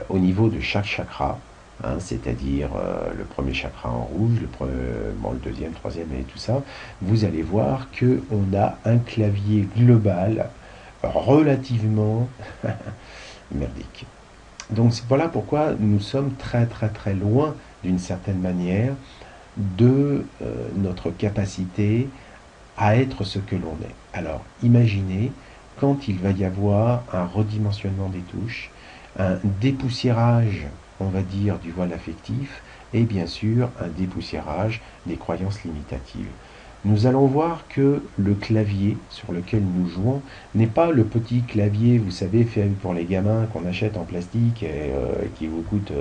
au niveau de chaque chakra, hein, c'est-à-dire le premier chakra en rouge, le deuxième, troisième et tout ça, vous allez voir qu'on a un clavier global relativement merdique. Donc c'est voilà pourquoi nous sommes très très très loin, d'une certaine manière, de notre capacité à être ce que l'on est. Alors imaginez quand il va y avoir un redimensionnement des touches, un dépoussiérage, on va dire, du voile affectif, et bien sûr un dépoussiérage des croyances limitatives. Nous allons voir que le clavier sur lequel nous jouons n'est pas le petit clavier, vous savez, fait pour les gamins qu'on achète en plastique et qui vous coûte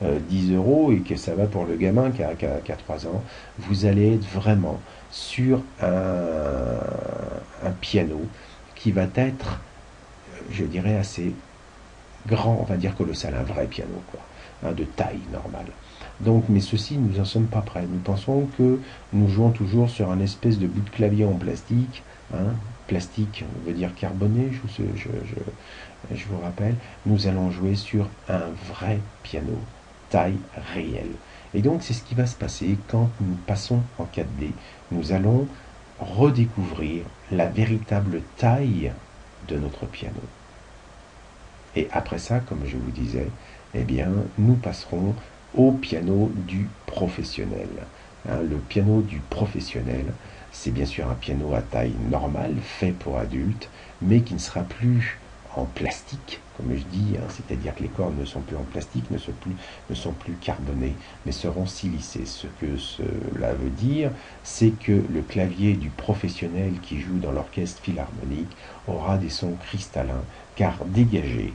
10 euros et que ça va pour le gamin qui a 3 ans. Vous allez être vraiment sur un piano qui va être, je dirais, assez grand, on va dire colossal, un vrai piano, quoi, hein, de taille normale. Donc, mais ceci, nous n'en sommes pas prêts. Nous pensons que nous jouons toujours sur un espèce de bout de clavier en plastique, hein, plastique veut dire carboné, je vous rappelle. Nous allons jouer sur un vrai piano, taille réelle. Et donc, c'est ce qui va se passer quand nous passons en 4D. Nous allons redécouvrir la véritable taille de notre piano. Et après ça, comme je vous disais, eh bien, nous passerons au piano du professionnel. Hein, le piano du professionnel, c'est bien sûr un piano à taille normale, fait pour adultes, mais qui ne sera plus en plastique, comme je dis, hein, c'est-à-dire que les cordes ne sont plus en plastique, ne sont plus carbonées, mais seront silicées. Ce que cela veut dire, c'est que le clavier du professionnel qui joue dans l'orchestre philharmonique aura des sons cristallins, car dégagés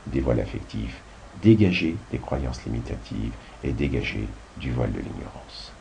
des voiles affectifs, dégagés des croyances limitatives et dégagés du voile de l'ignorance.